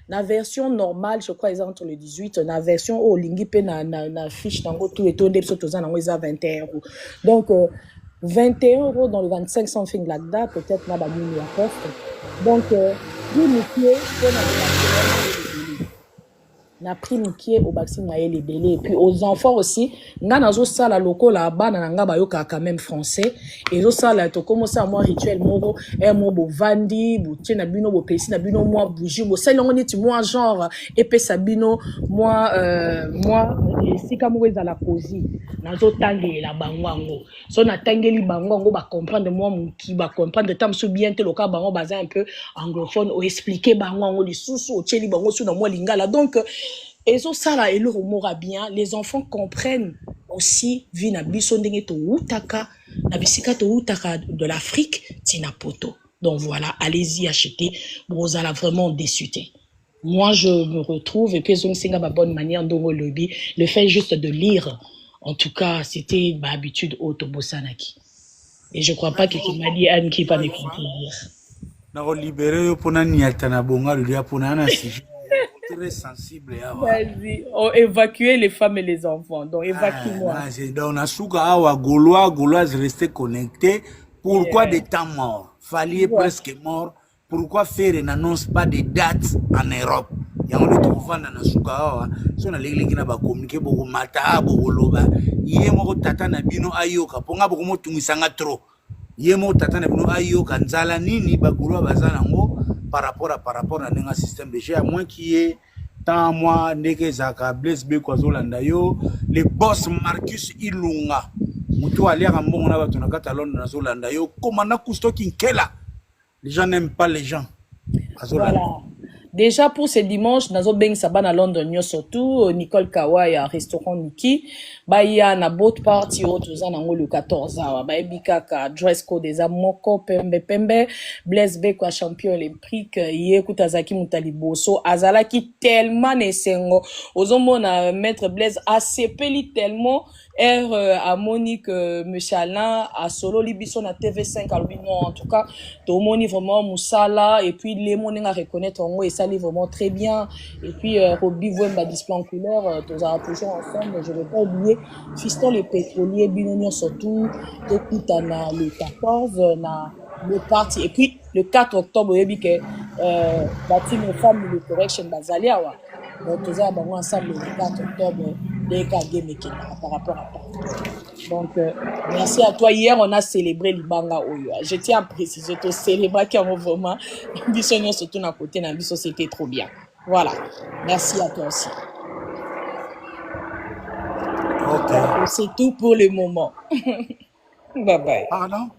C: na version normale je crois eza entre le 18 na version olingi pe na fiche nango tout etonde biso toza nango eza 21 €. Donc 21 € dans le 25 something like that, peut-être là, il y a poste. Donc, na pris mukie au vaccin maye les délais et puis aux enfants aussi nga nazo sala loko la bana nanga bayoka quand même français et zo sala to commencer à moi rituel moko mo bo vandi bo tina bino bo pesi na bino moi bougie bo sala ngoni ti moi genre epesa bino moi sika mo eza la kozi nazo tangela bango so na tangeli bango ba comprendre moi muki ba comprendre tam so bien te loka bango baza un peu anglophone ou expliquer bango li susu o tcheli bango su na moi lingala donc et ça là et le remora bien les enfants comprennent aussi vina biso ndenge to utaka na bisika to utaka de l'Afrique tina poto. Donc voilà, allez-y acheter vous allez vraiment déçuter. Moi je me retrouve et puis c'est ma bonne manière ndongo lobby le fait juste de lire en tout cas c'était ma habitude auto bosanaki et je crois pas que tu m'as dit Anne qui pas me comprendre
B: na libérer pour na niata na bonga le dia pour na sujet très sensible.
C: Vas-y, on évacuer les femmes et les enfants. Donc, évacue-moi.
B: Donc, on a souka awa Gauloise rester connecté. Pourquoi des temps morts? Fallait presque mort. Pourquoi faire une annonce pas de dates en Europe? Il y a un trouve dans souka awa. Si on a l'église qui n'a pas communiqué beaucoup mata beaucoup loba. Yemo tata na bino ayoka. Ponga beaucoup mo tungisanga trop. Yemo tata na bino ayoka nzala nini ba Gaulois bazana ngo. Par rapport à un système de jeu, à moins qui est tant moi, Neke Zaka, Blaise Bekwazolanda yo, le boss Marcus Ilunga, Moutou Ali Rambo, on a battu na Catalan na Zolanda yo, Komana Kusto Kinkela. Les gens n'aiment pas les gens.
C: Voilà. Déjà pour ce dimanche, nazo beng sabana à London nyo surtout Nicole Kawai à restaurant Niki, ba ya na boat party autres nango le 14 awa ba ebikaka dress code des amoko pembe Blaise Beko champion olympique ye kutazaki mutaliboso azalaki tellement nesengo ozomona maître Blaise a sepeli tellement à Monique monsieur Alain à solo libiso na TV5 albino en tout cas to moni vraiment musala et puis les moninga reconnaître en et ça vraiment très bien et puis Roby Wemba display en couleur tous à toujours ensemble je vais pas oublier Fiston les pétroliers binonion surtout tout na le 14 na le parti et puis le 4 octobre yebi que bâti nos femmes le correction bazaliawa donc tous à ensemble le 4 octobre des cas par rapport à ça. Donc merci à toi. Hier on a célébré Libanga Oyo. Je tiens à préciser que célébrer qui en vraiment bisogno surtout à côté na biso c'était trop bien. Voilà. Merci à toi aussi.
B: OK.
C: C'est tout pour le moment. Bye bye.
B: Pardon?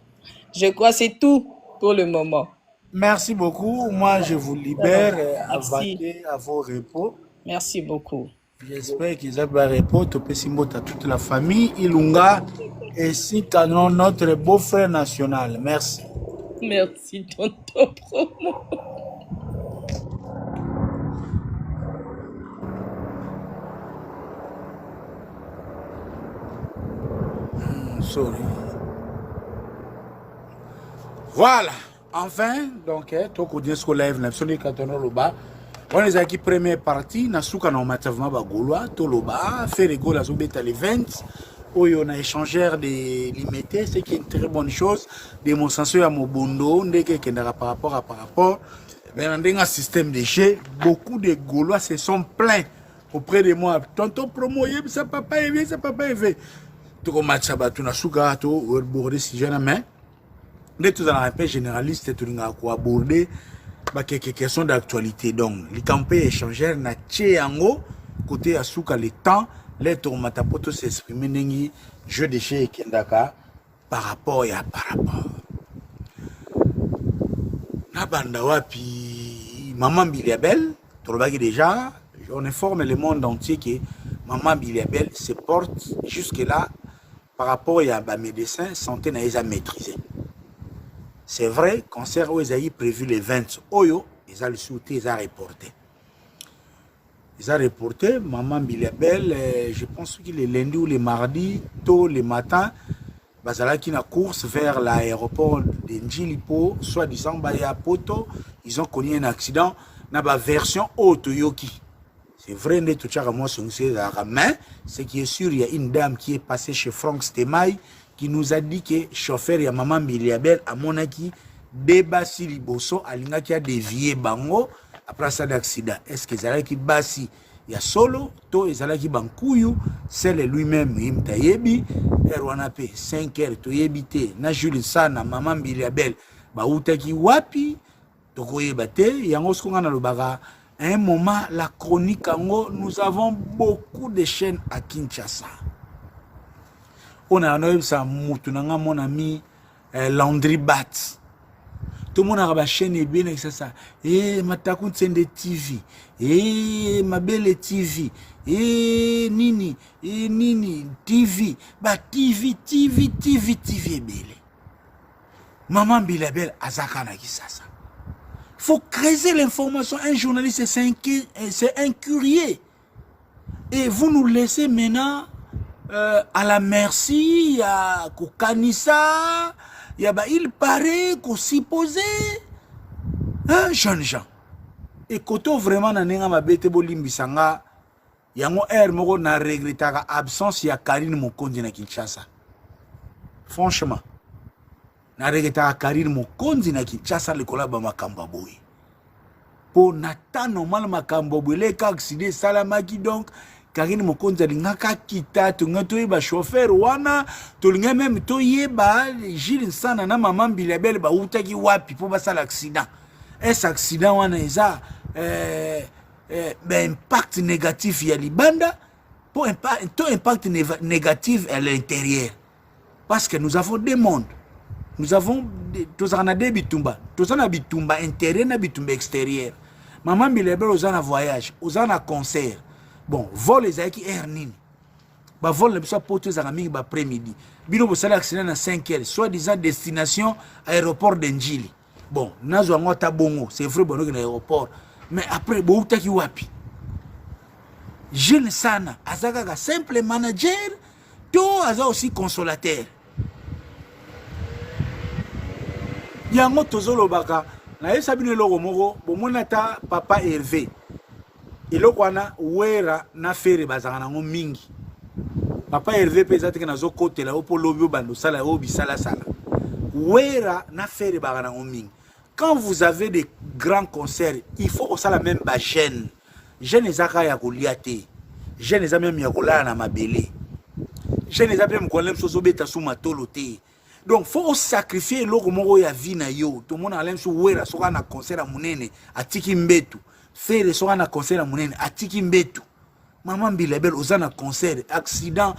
C: Je crois que c'est tout pour le moment.
B: Merci beaucoup. Moi je vous libère à vos repos.
C: Merci beaucoup.
B: J'espère qu'ils ont un repos, à toute la famille, Ilunga, et si notre beau-frère national. Merci.
C: Merci, tonton promo.
B: Sorry. Voilà. Enfin, donc, tout le monde live, l'absolu cantonal loba. On est à la première partie, na souka na matavma ba Gaulois, to loba, faire les goals à Zobeta les 20. Où on a échangé des limités, c'est qui est une très bonne chose. Démonstration à Mobondo, qui par rapport. Mais dans un système de jeu, beaucoup de Gaulois se sont plaints auprès de moi. Tonton promo, ça papa élevé, ça papa élevé. Tout comme match à Batuna Souka, tout, border si jeune main. Dès tout dans la paix généraliste, tout le monde a abordé. quelques questions d'actualité. Donc, les campagnes échangères na tchéango, côté Asuka, le temps, les tourmatapoto s'exprimer nengi, jeu de chez Kendaka, par rapport. Na banda wapi, Maman Biliabel, Tolobaki déjà, on informe le monde entier que Maman Biliabel se porte jusque-là par rapport à médecin, santé n'a maîtrisé. C'est vrai, concert où ils ont prévu les 20 Oyo, ils ont le souhaité, ils ont reporté. Ils ont reporté, Maman Biliabel, je pense que les lundis ou les mardis, tôt le matin, Bazala qui na course vers l'aéroport de Njilipo, soi-disant Baya Poto, ils ont connu un accident, na ba version Otoyoki. C'est vrai, mais ce qui est sûr, il y a une dame qui est passée chez Franck Stemaï qui nous a dit que le chauffeur et Maman Biliabel à Monaki débassi Liboso, Alinga qui a dévié Bango après ça d'accident. Est-ce que Zala qui bassi il y a solo, to Zala qui bankuyu, c'est lui-même, il m'a yebi, Erwanape, 5 heures, to yebite, na Jules Sana, Maman Biliabel, ba utaki wapi, toko yebate, yango skongana lo baga. À un moment, la chronique Ango, nous avons beaucoup de chaînes à Kinshasa. On a un ça, mon ami Landry Bat. Tout le monde a une chaîne et bien ça. Et Matakoun Sende TV. Et ma belle TV. Et Nini. Et Nini. TV. Bah TV belle. Maman Biliabel Azakana qui ça. Il faut creuser l'information. Un journaliste, c'est un curieux. Et vous nous laissez maintenant à la merci, il y a Kokanissa, il paraît qu'on s'y posait. Hein, jeunes gens. Et quand on vraiment n'a pas bête bolimbisanga, il y a un air moko na regretté l'absence ya Karine Mokonzi na Kinshasa. Franchement. Na regeta Karine Mokonzi na Kinshasa le kola ba makamba boy. Po nata normal makamba boy le ka accident salamaki donc Karine Mokonzi alingaka kita to ngato ba chauffeur wana to linga même to yeba Gilles Sana na Maman Biliabel ba utaki wapi po ba sala accident. Est accident wana eza impact négatif ya libanda pour impact négatif à l'intérieur. Parce que nous avons des mondes. Nous avons des bitumba. Tous en bitumba intérieur et bitumba extérieur. Maman Biliabel aux en voyage, aux en concert. Bon, vol les aïki ernini. Bah vol les soit porté aux amis après-midi. Bino vous savez accident à 5 heures, soit disant destination aéroport d'Enjili. Bon, nazo ngota bongo, c'est vrai bon aéroport. Mais après bon utaki wapi. Jeune Sana, azaka simple manager, to aza aussi consolateur. Yango tozolo baka na yesabine logo moko bomonata papa Hervé elokwana wera na fere bazanga ngo mingi papa Hervé pesa teke nazo kotela opo lobi bando sala o bisala sala wera na fere bazanga ngo mingi. Quand vous avez des grands concerts, il faut aussi la même jeune jeune ezaka ya koliate jeune ezamia ya kolala na mabele jeune ezapia mkolem soso beta suma tolote. Donc, il faut sacrifier l'eau comme ya vie na yo. Tout le monde a l'air sur wera soka na concert à munene à tiki mbetu. Faire soka na concert à munene à tiki mbetu. Maman Biliabel osa na concert accident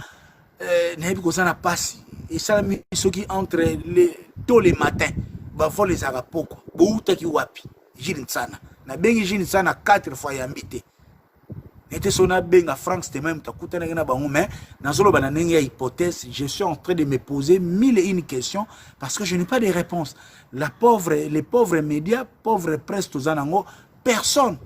B: na yebi kosa na passe. Et ça mi soki entre les tôt les matins. Ba faut les arapoko. Bo utaki wapi. Jini sana. Na bengi jini sana 4 fois yambité. Était sona benga Franck c'était même takuta na bango mais nazolo bananenge ya hypothèse je suis en train de me poser 1001 questions parce que je n'ai pas de réponse. Les pauvres médias, pauvres presse tozanango, personne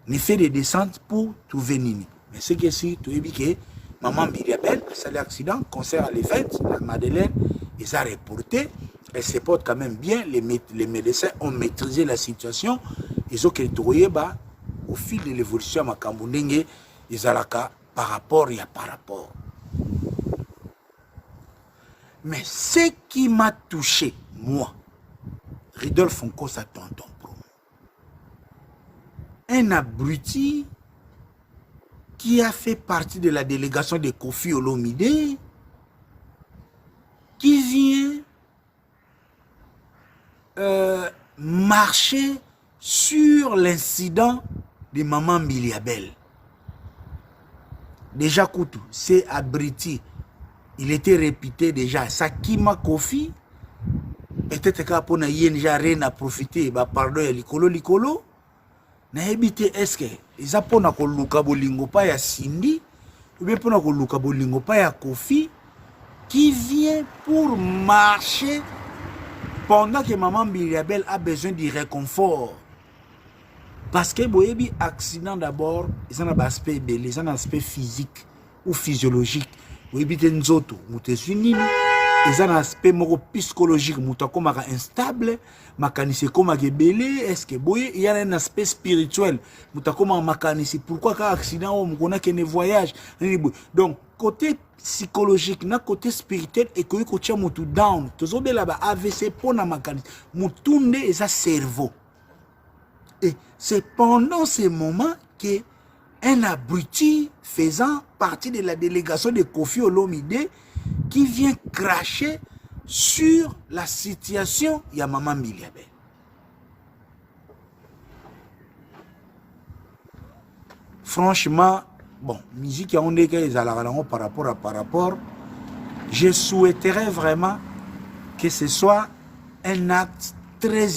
B: ne fait des descentes pour trouver Nini. Mais c'est que si tu es que Maman Biliabel, c'est l'accident, concert à l'effet, la Madeleine, ils ont reporté, elle se porte quand même bien, les médecins ont maîtrisé la situation, ils ont créé au fil de l'évolution à Makambundenge, ils ont par rapport. Mais ce qui m'a touché, moi, Ridolphe Nkosa tonton promo, un abruti qui a fait partie de la délégation de Kofi Olomide, qui vient marché sur l'incident de Maman Biliabel. Déjà, Koutou, c'est abriti. Il était répété déjà. Sakima Kofi, peut-être qu'on a rien à profiter, pardon, likolo. Na ebite est-ce ils apona ko luka bolingo pa ya Cindy ou bien pona ko luka bolingo pa ya Kofi qui vient pour marcher pendant que Maman Biliabel a besoin du réconfort. Parce que boyebi accident d'abord, ils ont un aspect belé, ils ont un aspect physique ou physiologique. Boyebi tenzoto, mutesuni, ils ont un aspect psychologique, mutakoma instable. Makanisi koma belé, est-ce que boye, il y a un aspect spirituel. Mutakoma makanisi, pourquoi quand accident on connaît que ne voyage. Donc côté psychologique, na côté spirituel et que côté mutu down. Tozobe là-bas AVC pour na makanisi, mutunde et sa cerveau. Et c'est pendant ces moments qu'un abruti faisant partie de la délégation de Kofi Olomide qui vient cracher sur la situation de Maman Biliabel. Franchement, bon, musique on est par rapport, je souhaiterais vraiment que ce soit un acte très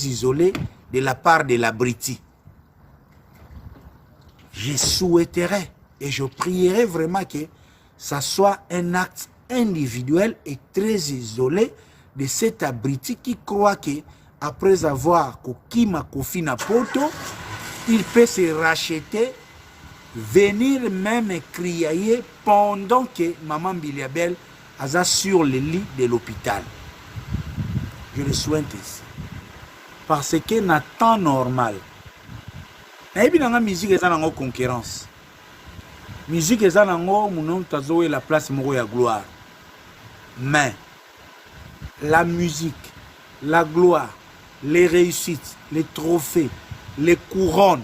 B: isolé de la part de l'Abriti. Je souhaiterais et je prierais vraiment que ça soit un acte individuel et très isolé de cet Abriti qui croit que après avoir Kokima Kofi na poto, il peut se racheter, venir même crier pendant que Maman Biliabel est sur le lit de l'hôpital. Je le souhaite ici. Parce que dans temps normal, la musique est en concurrence. La musique est en la place de gloire. Mais la musique, la gloire, les réussites, les trophées, les couronnes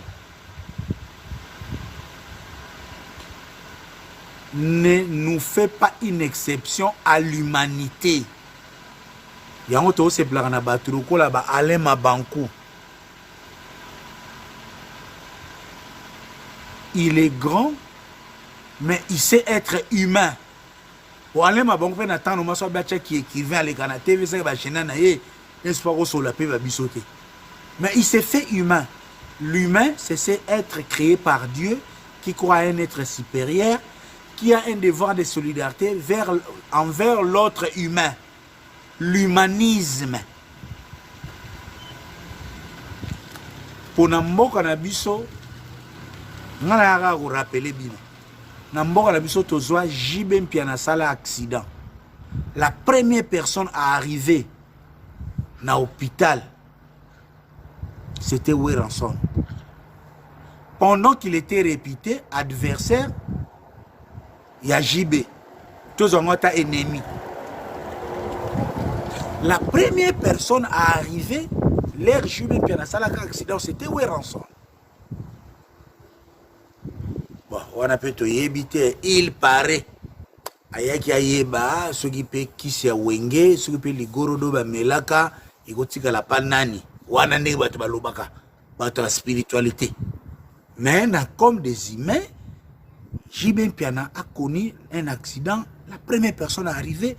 B: ne nous fait pas une exception à l'humanité. Yango to se blaka na baturuko la ba Alain Mabankou. Il est grand, mais il sait être humain. Alain Mabankou fait n'attend no so bacha qui écrivait à l'écran TV ça ba chena na ye espoir sur la paix va bisoter. Mais il s'est fait humain. L'humain, c'est être créé par Dieu qui croit à un être supérieur, qui a un devoir de solidarité envers l'autre humain. L'humanisme. Pour Namboka Nabiso, on a rappelé bien. Namboka Nabiso tozwa Jibem Pianasala accident. La première personne à arriver dans l'hôpital, c'était Weranson. Pendant qu'il était répété, adversaire, il y a JB. Tous ont été ennemis. La première personne à arriver, l'air Jubé Pianasala accident, c'était Weranson. Bon, on a pu te éviter, il paraît. Ayaki ayeba, ceux qui peut qui s'est wenge, ceux qui peut les gorodo ba melaka, et gotika la panani. Wana ne batu balobaka, batu la spiritualité. Mais comme des humains, Jibin Piana a connu un accident. La première personne à arriver,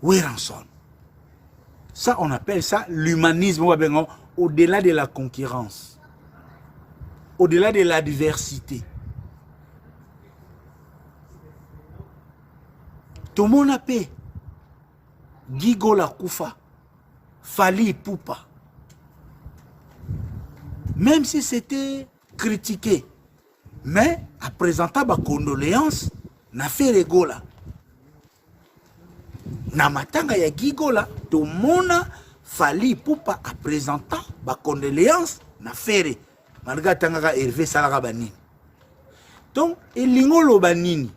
B: Weranson. Ça, on appelle ça l'humanisme, au-delà de la concurrence, au-delà de la diversité. Tout le monde a payé. Gigola Koufa, Fali Poupa. Même si c'était critiqué, mais à présenter ma condoléance, n'a fait rigola. Na matanga ya Gigola, tout le monde Fali Poupa à présenter ma condoléance, n'a fait malgré tanga Hervé Salara Banini. Donc, il l'ingolo Banini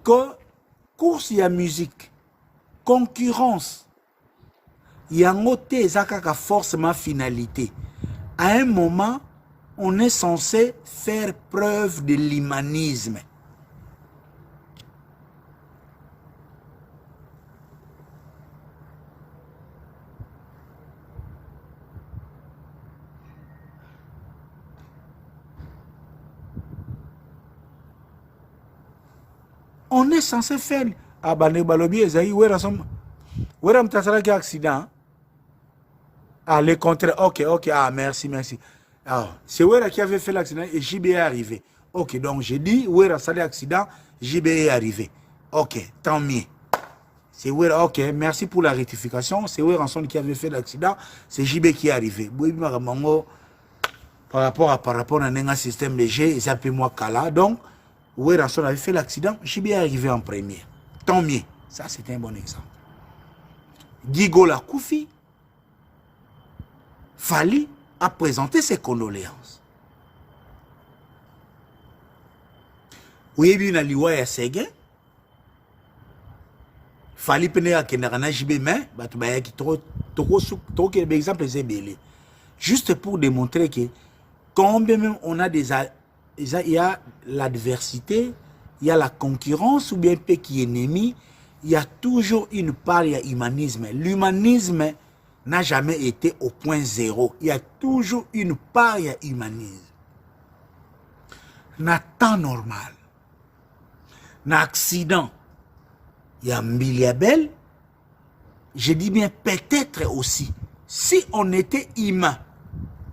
B: que course ya musique, concurrence, il y a un côté forcément finalité. À un moment, on est censé faire preuve de l'humanisme. On est censé faire. Ah, bande balobi, ezaï, où est un accident? Ah, le contraire. Ok, ok. Ah, merci, merci. Ah, c'est Ouera qui avait fait l'accident et JB est arrivé. Ok, donc j'ai dit, Ouera, ça l'accident, JB est arrivé. Ok, tant mieux. C'est Ouera, ok, merci pour la rectification. C'est Ouera qui avait fait l'accident, c'est JB qui est arrivé. Par rapport à un système léger, ils appellent moi Kala. Donc, Ouera avait fait l'accident, JB est arrivé en premier. Tant mieux. Ça, c'est un bon exemple. Gigola Koufi, Fali a présenté ses condoléances. Oui, il y a liwa ya Séguin. Fali pene ya kenarana JB, mais batubayaki trop exemple zébélé. Juste pour démontrer que quand même on a il y a l'adversité, il y a la concurrence ou bien peu qui est ennemi, il y a toujours une part, il y a humanisme. L'humanisme n'a jamais été au point zéro. Il y a toujours une part, il y a humanisme. Na temps normal, na accident, il y a Mbiliabel. Je dis bien peut-être aussi, si on était humain,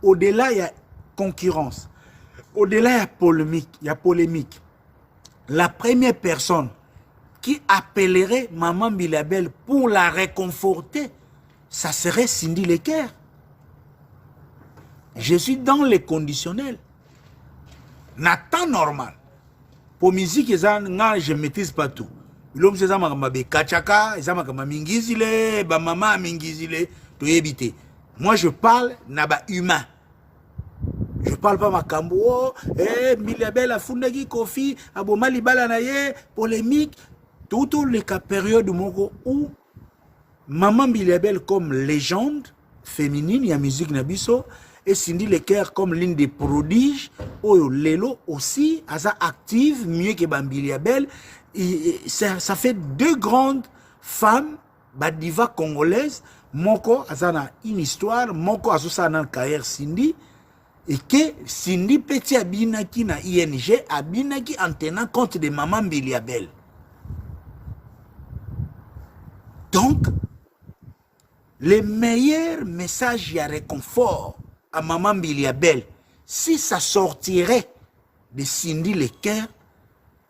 B: au-delà il y a concurrence, au-delà il y a polémique. La première personne qui appellerait Maman Mbiliabel pour la réconforter, ça serait Cindy Lecker. Je suis dans les conditionnels. Na temps normal. Pour musique, je ne maîtrise pas tout. L'homme c'est ça, kachaka, ça m'a mingizile, ba mama mingizile, to éviter. Moi je parle naba humain. Je parle pas makambo, oh, Mbiliabel a fundagi kofi, aboma libala na ye, polémique, tout les cas période où Maman Mbiliabel comme légende féminine, il y a musique nabiso, et Cindy Lecker comme l'une des prodiges, oh Lelo aussi, asa active, mieux que Mbiliabel. Ça fait deux grandes femmes, diva congolaises, Moko azana une histoire, Moko azosana une carrière Cindy, et que Cindy petit abinaki na ING, abinaki en tenant compte de Maman Mbiliabel. Donc, le meilleur message et réconfort à Maman Mbiliabel, si ça sortirait de Cindy Lecker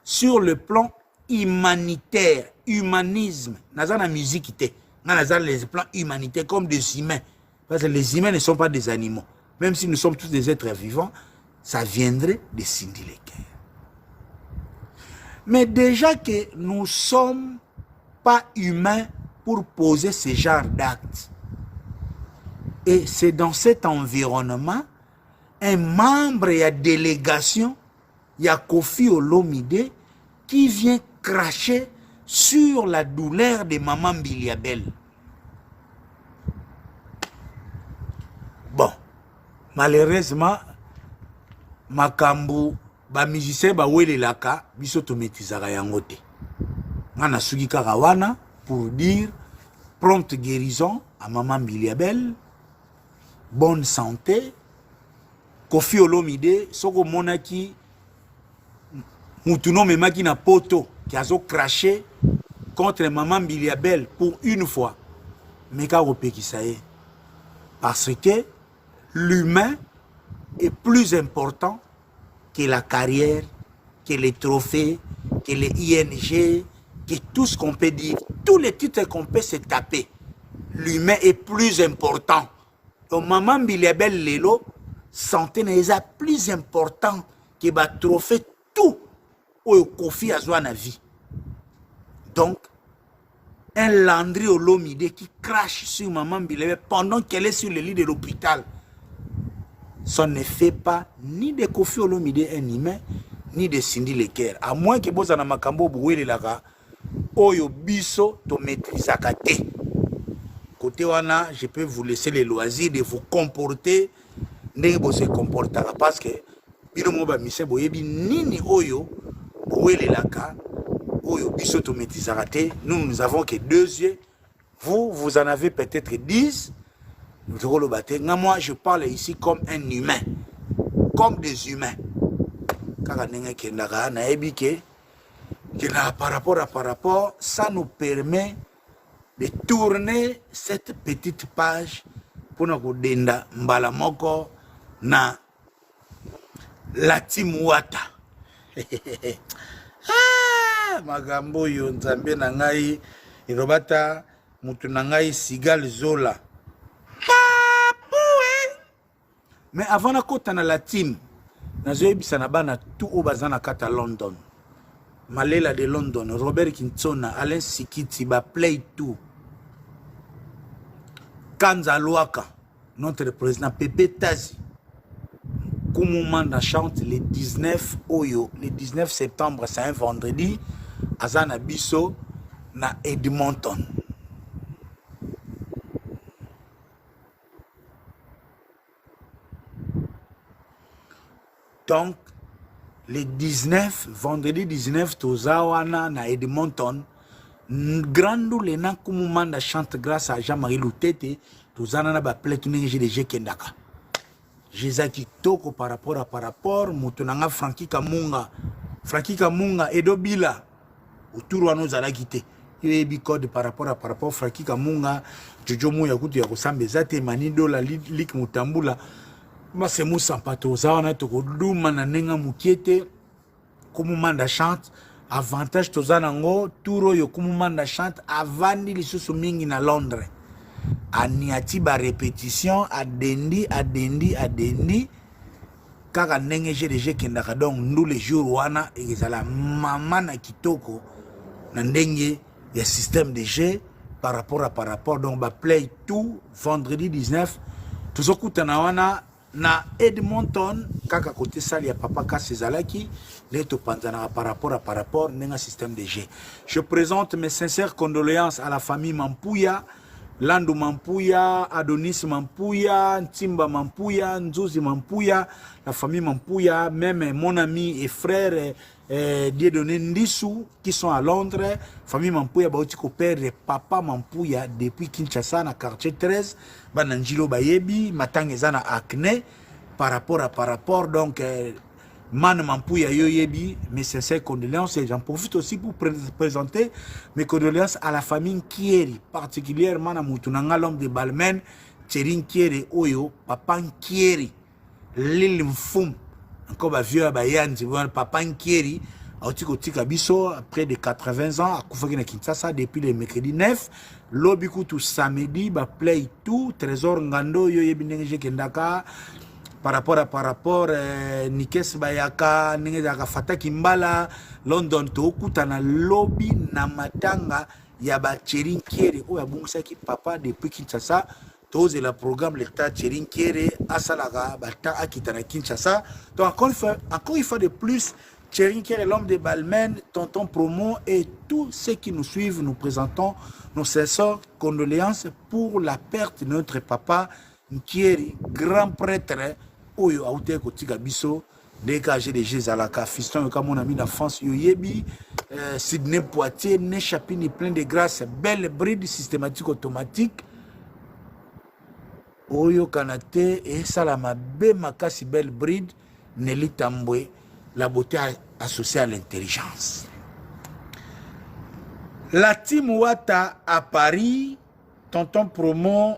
B: sur le plan humanitaire, humanisme, dans la musique, dans les plans humanitaires comme des humains, parce que les humains ne sont pas des animaux, même si nous sommes tous des êtres vivants, ça viendrait de Cindy Lecker. Mais déjà que nous ne sommes pas humains pour poser ce genre d'actes, et c'est dans cet environnement, un membre et la délégation, il y a Kofi Olomide, qui vient cracher sur la douleur de Maman Mbiliabel. Bon, malheureusement, makambu, ba musicien ba wele laka, biso tometizaka yango te. Ngana suki karawana pour dire prompte guérison à Maman Mbiliabel, bonne santé. Kofi Olomide, soko monaki Moutuno memaki na poto qui a craché contre Maman Mbiliabel pour une fois. Mais parce que l'humain est plus important que la carrière, que les trophées, que les ING, que tout ce qu'on peut dire, tous les titres qu'on peut se taper. L'humain est plus important. Donc Maman Mbiliabel Lelo, santé n'est plus important que les trophées, tout. Au Kofi a na vie. Donc, un Landry Olomide qui crache sur Maman Mbiliabel pendant qu'elle est sur le lit de l'hôpital, ça ne fait pas ni de Kofi Olomide un humain, ni de Cindy Lecker. À moins que vous avez makambo boué laka, oyo biso to maîtrise akate. Côté wana, je peux vous laisser le loisir de vous comporter, ne vous se comporter parce que bino mo ba mise boyebi nini oyo nous avons que 2 yeux. Vous en avez peut-être 10. Moi, je parle ici comme un humain. Comme des humains. que là, par rapport, ça nous permet de tourner cette petite page pour nous denda mbalamoko na la team Wata. Ah, magambo yo nzambe na ngai irobata mutu na ngai Sigal Zola. Mais avant na kota na la team, nazoyebisa na bana tout au bazana kata London. Malela de London, Robert Kintsona, Alain Sikiti, ba play tout. Kanza Luaka, notre président Pepe Tazi. Koumoumanda chante le 19 Oyo, le 19 septembre, c'est un vendredi, Azana Bisso, na Edmonton. Donc, le 19, vendredi 19, Tozawana na Edmonton, Grandou Lena Koumoumanda chante grâce à Jean-Marie Loutete, Tozana na ba play tout n'engagé de Kendaka. Jésus qui toko par rapport, Moutonanga Frankie Kamunga Edo Bila, autour de nous à la guité. Il y a des codes par rapport, Frankie Kamunga, Jojo Mouya Koutu Yakosambe Zate, Manido, la Lik Moutambula, Masse Moussa Pato, Zawana Toko, Doumana Nenga Moukiete, Koumoumanda chante, avantage Tozanango, Touro Yokoumanda chante, Avandi Lissousou Mingi na Londres. Aniati ba répétition adendi kaka ndenge GDG kendaka donc nous les jours wana ezala mama na kitoko na ndenge ya système de jeu par rapport donc ba play tout vendredi 19 tozokutana wana na Edmonton kaka côté sali ya papa Kasezalaki leto panzana par rapport ndenge système de jeu. Je présente mes sincères condoléances à la famille Mampuya, Lando Mampuya, Adonis Mampuya, Ntimba Mampuya, Nzuzi Mampuya, la famille Mampuya, même mon ami et frère Dieudonné Ndissou qui sont à Londres, famille Mampuya, Baotiko père et papa Mampuya depuis Kinshasa, na quartier 13, Bananjilo Bayebi, Matangezana Acne, par rapport, donc Man Mampuya Yoyebi, mes sincères condoléances, et j'en profite aussi pour présenter mes condoléances à la famille Kieri, particulièrement à Moutunanga, l'homme de Balmen, Tcherin Kieri Oyo, Papa Kieri, Lil Mfoum, encore un vieux Abayan, Papa Kieri, Tika Bisso, près de 80 ans, à Koufagina Kinshasa, depuis le mercredi 9, Lobikutu samedi, Play tout, Trésor Ngando, Yoyebi Nenge Kendaka, par rapport Nikes Bayaka Ningezaka Fataki Mbala London Tokuta na lobby na matanga ya ba Tcherin Kieri o ya bungusaki papa depuis Kinshasa toze la programme l'état Tcherin Kieri asalaga bata akita na Kinshasa. Donc encore une fois de plus Tcherin Kieri, l'homme de Balmen, Tonton Promo et tous ceux qui nous suivent, nous présentons nos sincères condoléances pour la perte de notre papa Kieri, grand prêtre Oyo Aouté Kotika Bisso, dégagé de Jézalaka, fiston comme mon ami d'enfance Yoyebi, Sydney Poitiers, né Chapini plein de grâce, belle bride systématique automatique. Oyo Kanate et Salama Be Makasi belle bride, Nelly Tambwe, la beauté associée à l'intelligence. La team Wata à Paris, Tonton Promo,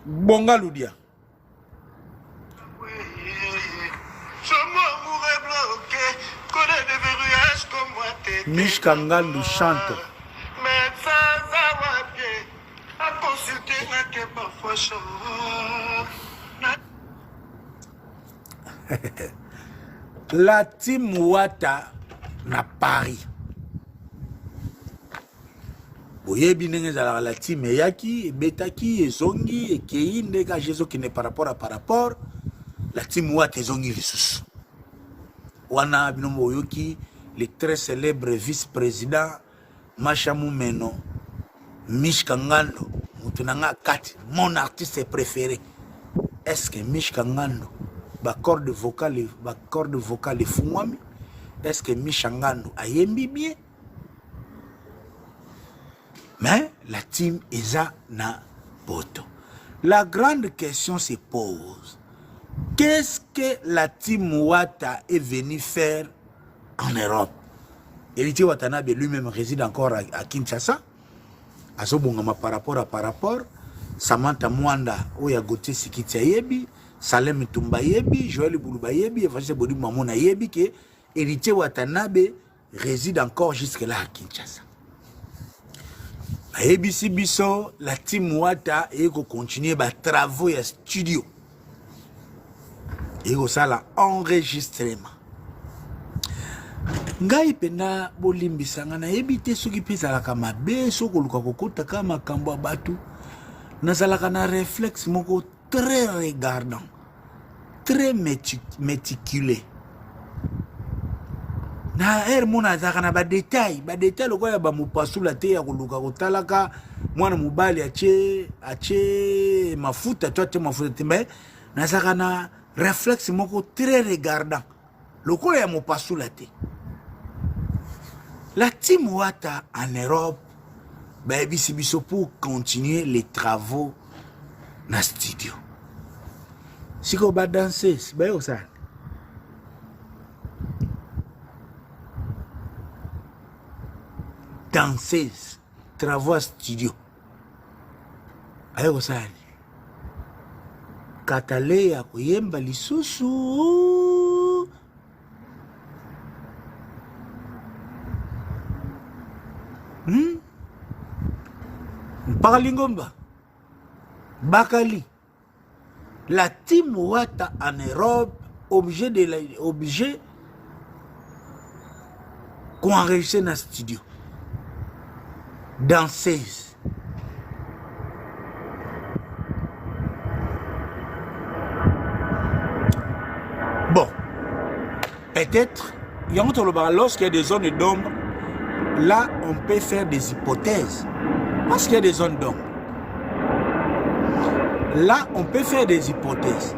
B: Bongaloudia. Mich Kangalou chante. La team Wata na Paris. Boyebi ndenge ezalaka la team eyaki ebetaki ezongi ekei ndeka jesu qui ne par rapport la team Wata ezongi lisusu wana binomo oyoki le très célèbre vice-président Macha Moumeno Mich Kangando mutunanga kati mon artiste préféré. Est-ce que Mich Kangando ba corde vocale fumwami? Est-ce que Mich Kangando ayembi bien? Mais la team Eza na poto. La grande question se pose. Qu'est-ce que la team Wata est venue faire en Europe? Héritier Watanabe lui-même réside encore à Kinshasa. Azobongama par rapport. Samantha Mwanda, Oya Gauthier Sikiti Yebi, Salem Tumba Yebi, Joël Boulouba Yebi, Evangeliste Bodi Mamona Yebi, que Héritier Watanabe réside encore jusque-là à Kinshasa. ABC Bisso, la team Wata, et continuer les travaux et studio. Et ça, l'enregistrement. Ngai pena bolimbisanga na ebite soki pesa la kama be soko luka kokota kama kambo batu nazalaka na réflexe moko très regardant, très méticuleux. Na mona zaka na ba détail lokola ba mupasula te ya koluka kotalaka mwana mobali ache mafuta te mais nazaka na réflexe moko très regardant lokola ya mupasula te. La team Wata en Europe, pour continuer les travaux dans le studio. Si vous avez dansé, c'est bien ça. Danseuse, travaux studio. Ayo ça. Katale ya kuyemba lisusu. Paralingomba Bakali, la team Wata en Europe obligé qu'on enregistre dans le studio. Danseuse. Bon, peut-être, lorsqu'il y a des zones d'ombre, là, on peut faire des hypothèses. Parce qu'il y a des zones d'ombre. Là, on peut faire des hypothèses.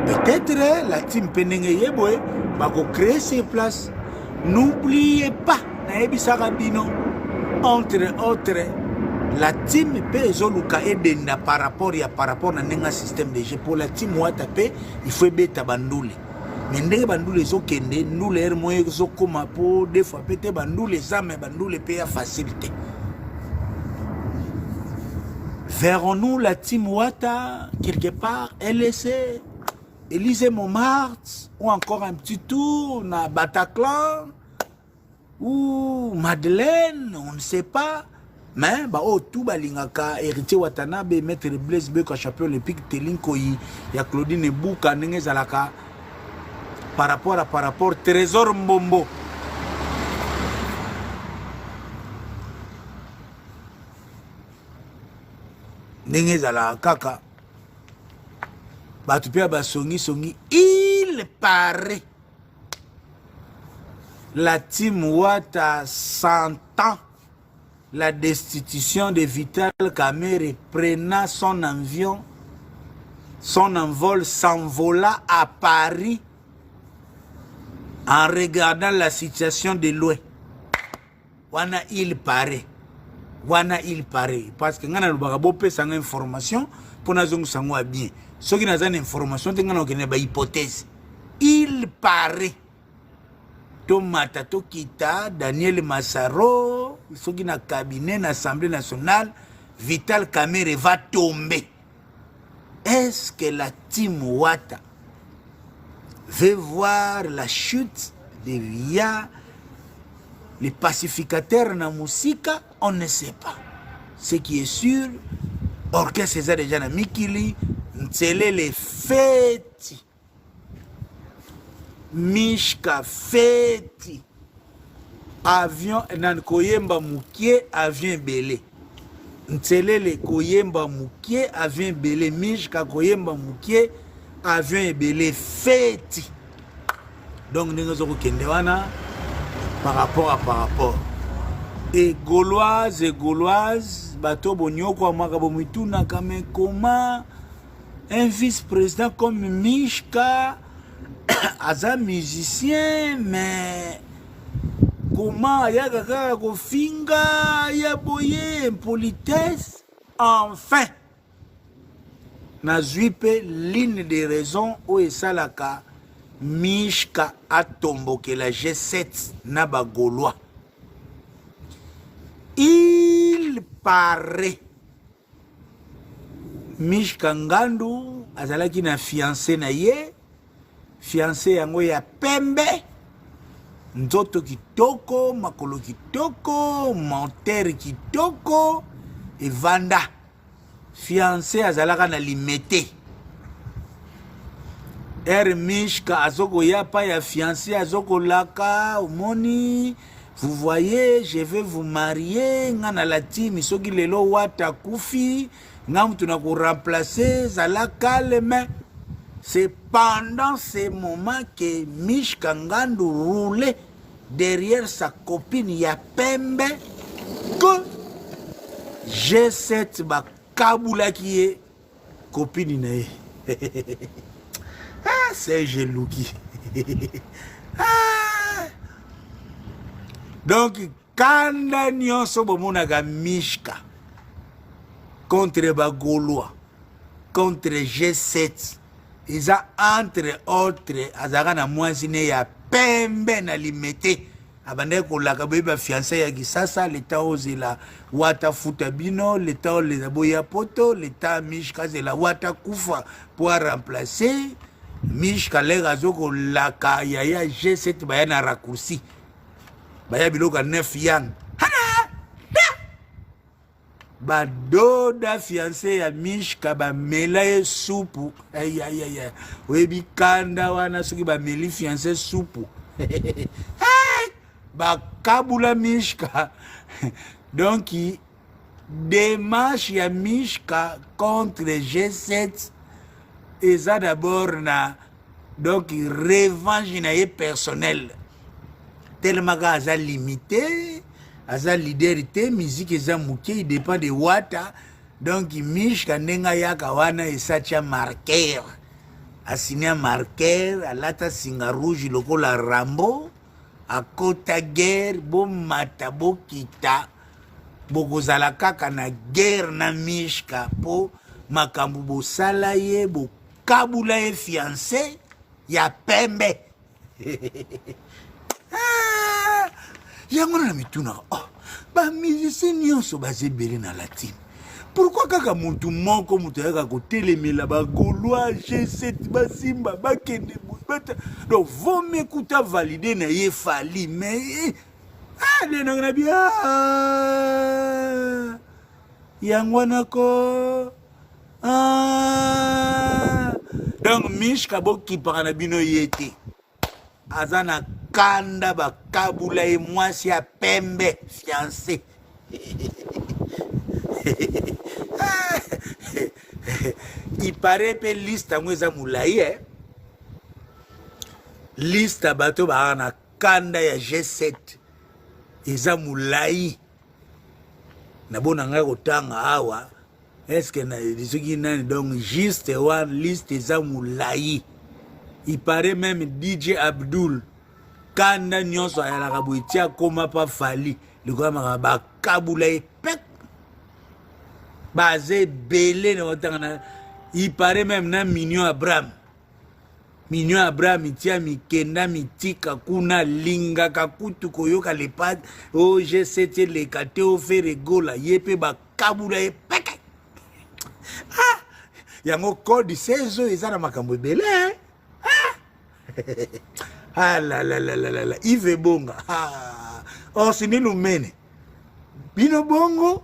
B: Peut-être la team Penenge Yeboe va créer ses places. N'oubliez pas, entre autres, la team Pezoluka Edenda par rapport à un système de jeu. Pour la team Watape, il faut bêta bandoule. Mais ndenge bandoule zo kende, nous les moyens zo koma po des fois pété bandoule mais bandoule paye à facilité. Verrons-nous la team Wata quelque part LSC, Élysée Montmartre ou encore un petit tour na Bataclan ou Madeleine, on ne sait pas. Mais tout balingaka Héritier Watanabe Maître Blaise Beko champion olympique Telinko ya Claudine Bouka ndenge zalaka par rapport Trésor Mbombo. Ndenge zala kaka batu pia basongi il paraît la team Wata s'entend la destitution de Vital Kamerhe prenant son envol s'envola à Paris en regardant la situation de loin. Wana il paraît. Parce que ngana lubaka bope sanga information pour nazongu sangwa bien. Ce qui n'a pas d'information, c'est une hypothèse. Il paraît. Tomata Tokita, Daniel Massaro, ce qui n'a cabinet, l'Assemblée nationale, Vital Kamerhe va tomber. Est-ce que la team Wata veut voir la chute de Via, les pacificateurs dans la musique? On ne sait pas. Ce qui est sûr, Orchestre César déjà na Mikili, Ntsele les fêtes, Mishka fêtes, avion nan koyemba mukie, avion belé. Ntsele les koyemba mukie, avion belé, Mishka koyemba mukie, avion belé fêtes. Donc nous avons kendewana par rapport. Et Gauloises, bateau bonyoko makabo mituna kame comment un vice-président comme Mishka aza musicien mais comment yaka ko finga ya boye impolitesse enfin nazwi pe l'une des raisons où esalaka Mishka a tomboke la G7 na ba Gaulois il paraît Mishka Ngandu azalaki na fiancé na ye, fiancé yango ya pembe, nzoto kitoko, makolo kitoko, menteur kitoko, evanda. Fiancé azalaka na limete. Mishka azoko yapa ya fiancé azoko laka, omoni, vous voyez, je vais vous marier, ngana latimi, soki lelo wata kufi, ngam tu na ko remplacer, zala calme. C'est pendant ces moments que Mishka Ngandu roulait derrière sa copine Yapembe que G7 ba kabula qui est copine nae. Ah, c'est jaloux qui. Ah. Donc, kanda nyonso bomonaka Mishka contre Bagolois, contre G7, ils ont entre autres, azaka na mwazine ya pembe na limete. Abande kolaka beba fiancé ya kisasa, leta ozela wata futabino, leta oleza boya poto, leta Mishka zela wata kufa pour remplacer. Mishka lega zoko laka ya G7 baya na raccourci. Baya biloka 9 yang. Badoda fiancé ya Mishka ba mela soupu. Aïe aïe aïe. Webi kanda wana soki ba meli fiancé soupu. Ba kabula Mishka. Donc démarche ya Mishka contre G7 et ça d'abord na donc revanche na personnel. Tellement que limité. Aza leaderité, musique eza muke, il dépend de Wata. Donc Mishka nenga yaka wana esacha marqueur. Assigné marqueur, alata singa rouge lokola Rambo, a kota guerre, bo mata bo kita. Boko zala kaka na guerre na Mishka po makambu bo sala ye, bo kabula ye fiancé ya pembe. Yango na mituna, oh, ba musicien nyonso bazebele na latine. Pourquoi kaka muntu moko mutu yaka kotelemela ba Gaulois G7 basimba bakende bata. Donc vaut m'écouter valider na ye fali mais ah le na bien. Yango nako ah. Donc Mishka boki parana bino yete. Azana kanda ba kabula e mwasi ya pembe fiancé. Il paraît que liste mweza mulai liste bato ba na kanda ya G7 eza mulai na bona nga kotanga awa est-ce que na disoki nani donc juste one liste eza mulai. Il paraît même DJ Abdul kanda nyonso ayalaka boitia koma pa fali likoma ba kabula epek basé belé na otanga. Il paraît même na Mignon Abraham itia mikenda mitika kuna linga kakutu koyoka lepad o G7 le kate o fere gola yepe ba kabula epek. Ah yango code 16 ezana makambo belé. Ah la la la la la la Yves Bonga. Ah oh c'est nous mène bino bongo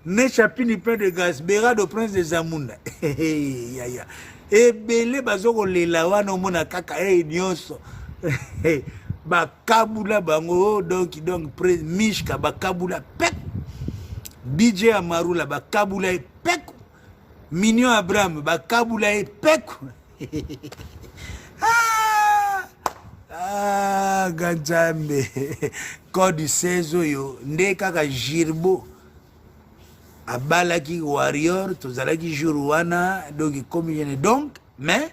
B: ne chapini plein de gaz Berado prince de Zamunda. Ya ya e belé bazoko lela wana mona kaka nyonso. Ba kabula bango donc prince Mishka ba kabula pek. DJ Amarula ba kabula pek. Mignon Abraham ba kabula pek. Ah, Ganjambe. Code 16 yo. Nde kaka Jirbo. Abalaki warrior. Tozalaki Juruana. Donc, comme donc, mais,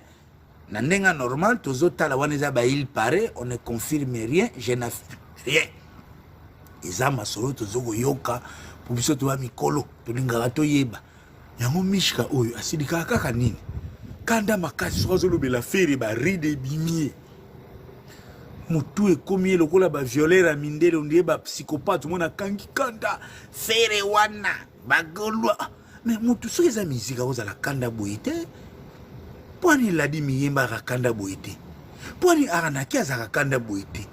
B: nandenga normal, tozotala waneza ba il paraît, on ne confirme rien, je n'affirme rien. Eza masolo tozoko yoka. Pubiso tuwa mikolo. Tulingaka toyeba. Yango Mishka oyo. Asidika kaka nini. Kanda makasi. Swazo lobe la fere ba ride bimie. mutu ekomi lokola ba violeur mindele ondie ba psychopathe mona kangi kanda fere wana bagolwa mais mutu soki eza musique akozala kanda boye te pwani ladi miyemba akakanda boye te pwani aranaki azaka kanda boye te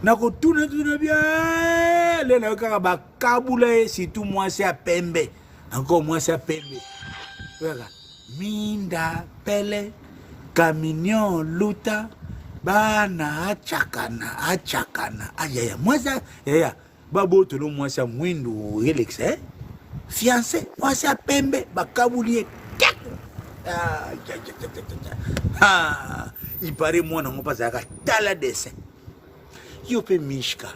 B: nakotuna bien le na kaka bakabula ye surtout mwasi ya pembe encore mwasi ya pembe waka minda pele camion luta bana achakana ayaya mwasa yaya babotolo mwasa mwindu Alex fiancé mwasa pembe bakabulie il paraît moi non pas à tala dessin yo pe mishka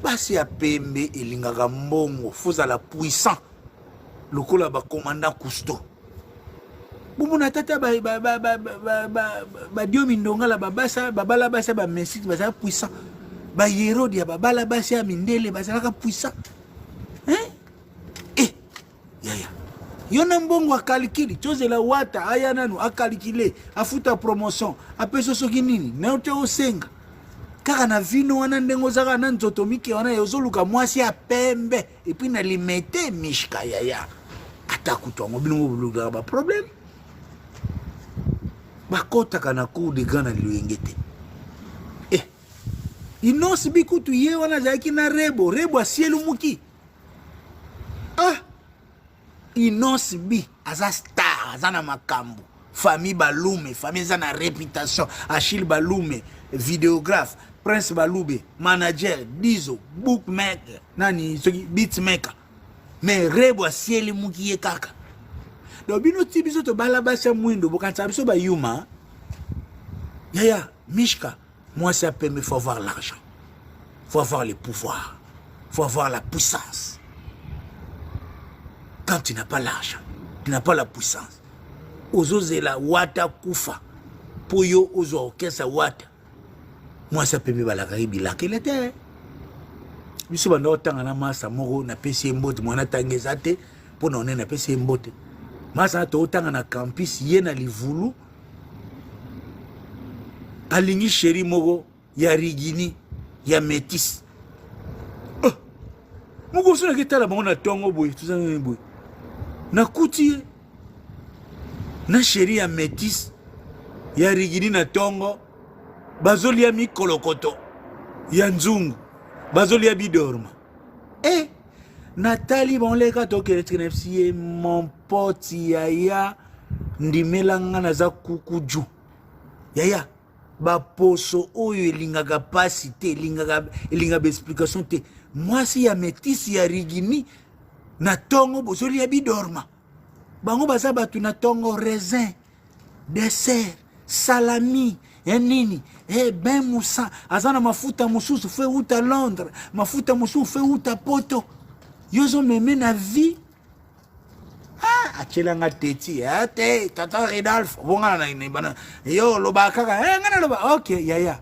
B: basi ya pembe elingaka mbongo fuza la puissant lokola ba commandant Cousteau bumuna tata ba dio mindonga la babasa babala basa ba mesite basa puissant ba Herodia babala basa ya mindele basa ka puissant yaya yona mbongo akalikili chozela wata aya nanu akalikile afuta promotion apeso soki nini na ote osenga kaka na vino wana ndengo zaka na nzoto mike wana yozoluka mwasi ya pembe et puis na limete mishka yaya atakuto ngobino ngobuluka ba problème bakotaka na coup de gana liwengete inosi bikutu ye wana zaki na rebo asielu muki inosi bi aza star aza na makambo famille balume famille za na réputation Achille balume vidéographe Prince balube manager dizo bookmaker nani soki beatmaker mais rebo asielu muki ye kaka donc bino ti biso to bala basa mwindo bokanisa biso ba yuma yaya mishka moi ça peut me faut avoir l'argent faut avoir le pouvoir faut avoir la puissance quand tu n'as pas l'argent tu n'as pas la puissance ozozela wata kufa poyo ozo okesa wata moi ça peut me balaka ibila kelete biso banda otanga na masa moko na pesi mbote mwana tangeza te pona one na pesi mbote masa to otanga na campus ye na livulu alingi sheri moko ya rigini ya métis moko sona ketala bango na tongo boy tuzanga boy na kuti na sheri ya métis ya rigini na tongo bazoli ya mikolokoto ya nzungu bazoli ya bidorma Nathalie bonleka tokeletsina fsie mon pote yaya ndimelanga na za kukuju yaya ba poso oyo elingaka pasi te elingaka explication te mwasi ya métis ya rigini na tongo bozoli ya bidorma bango baza batu na tongo raisin dessert salami ya nini ben moussa azana mafuta mususu fe uta Londres mafuta mususu fe uta Poto yozo meme na vie achelanga teti te tata Redolphe bonga na bana yo loba kaka ngana loba okay yaya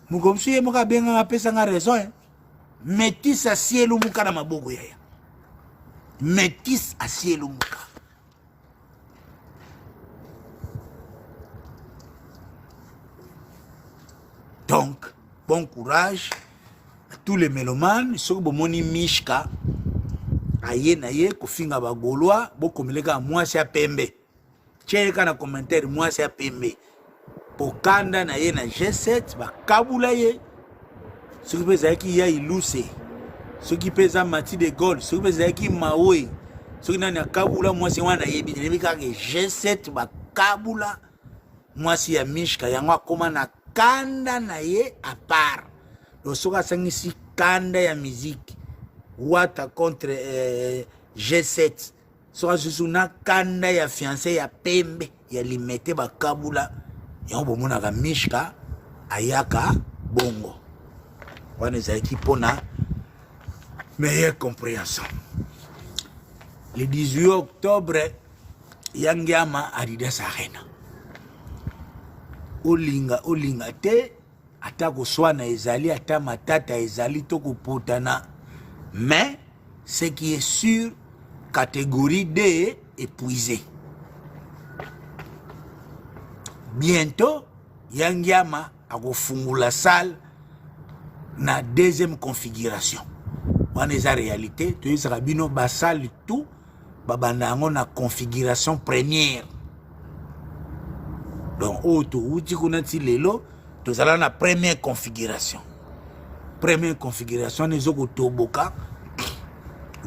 B: mugomsu ye moka benga ngapesa nga raison métis a cielo muka na maboko yaya métis a cielo muka donc bon courage à tous les mélomanes ceux qui bomoni mishka aye na ye kofinga ba Gaulois bokomeleka mwasi ya pembe cheka na commentaire mwasi ya pembe pokando na ye na G7 bakabula ye ceux qui pesa ki ya iluse ceux qui pesa Mati de Gaulle ceux qui pesa ki Mawe ceux qui nani akabula mwasi wana yebi nebika ke G7 bakabula mwasi ya mishka yango akoma na kanda na ye à part donc soka sangisi kanda ya musique wata contre G7 soka susuna kanda ya fiancé ya pembe ya limete bakabula yango bomonaka mishka ayaka bongo wana ezalaki mpona meilleure compréhension le 18 octobre yangiama Adidas Arena olinga te ata koswana ezali ata matata ezali to kopotana mais ce qui est sûr catégorie D épuisée bientôt yangiama akofungula salle na deuxième configuration. Wana eza réalité, toyesaka bino basali tout babanda yango na configuration première. Donc oyo touti kuna ti lelo tozala na première configuration. Première configuration ezokotoboka.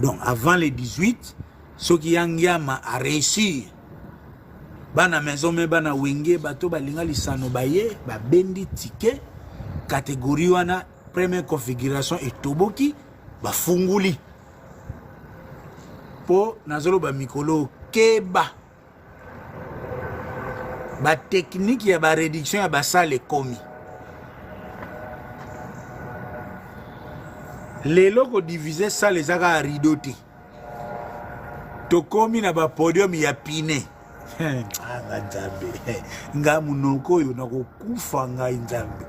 B: Donc avant les 18, soki yangiama a réussi bana maison me bana wenge bato balinga lisano baye ba bendi ticket catégorie wana première configuration etoboki bafunguli po nazolo ba mikolo keba ba technique ya ba réduction ya basale komi lelo ko diviser ça les aga ridoté to komi na ba podium ya pine nga nzambe nga munoko yo na kokufa nga nzambe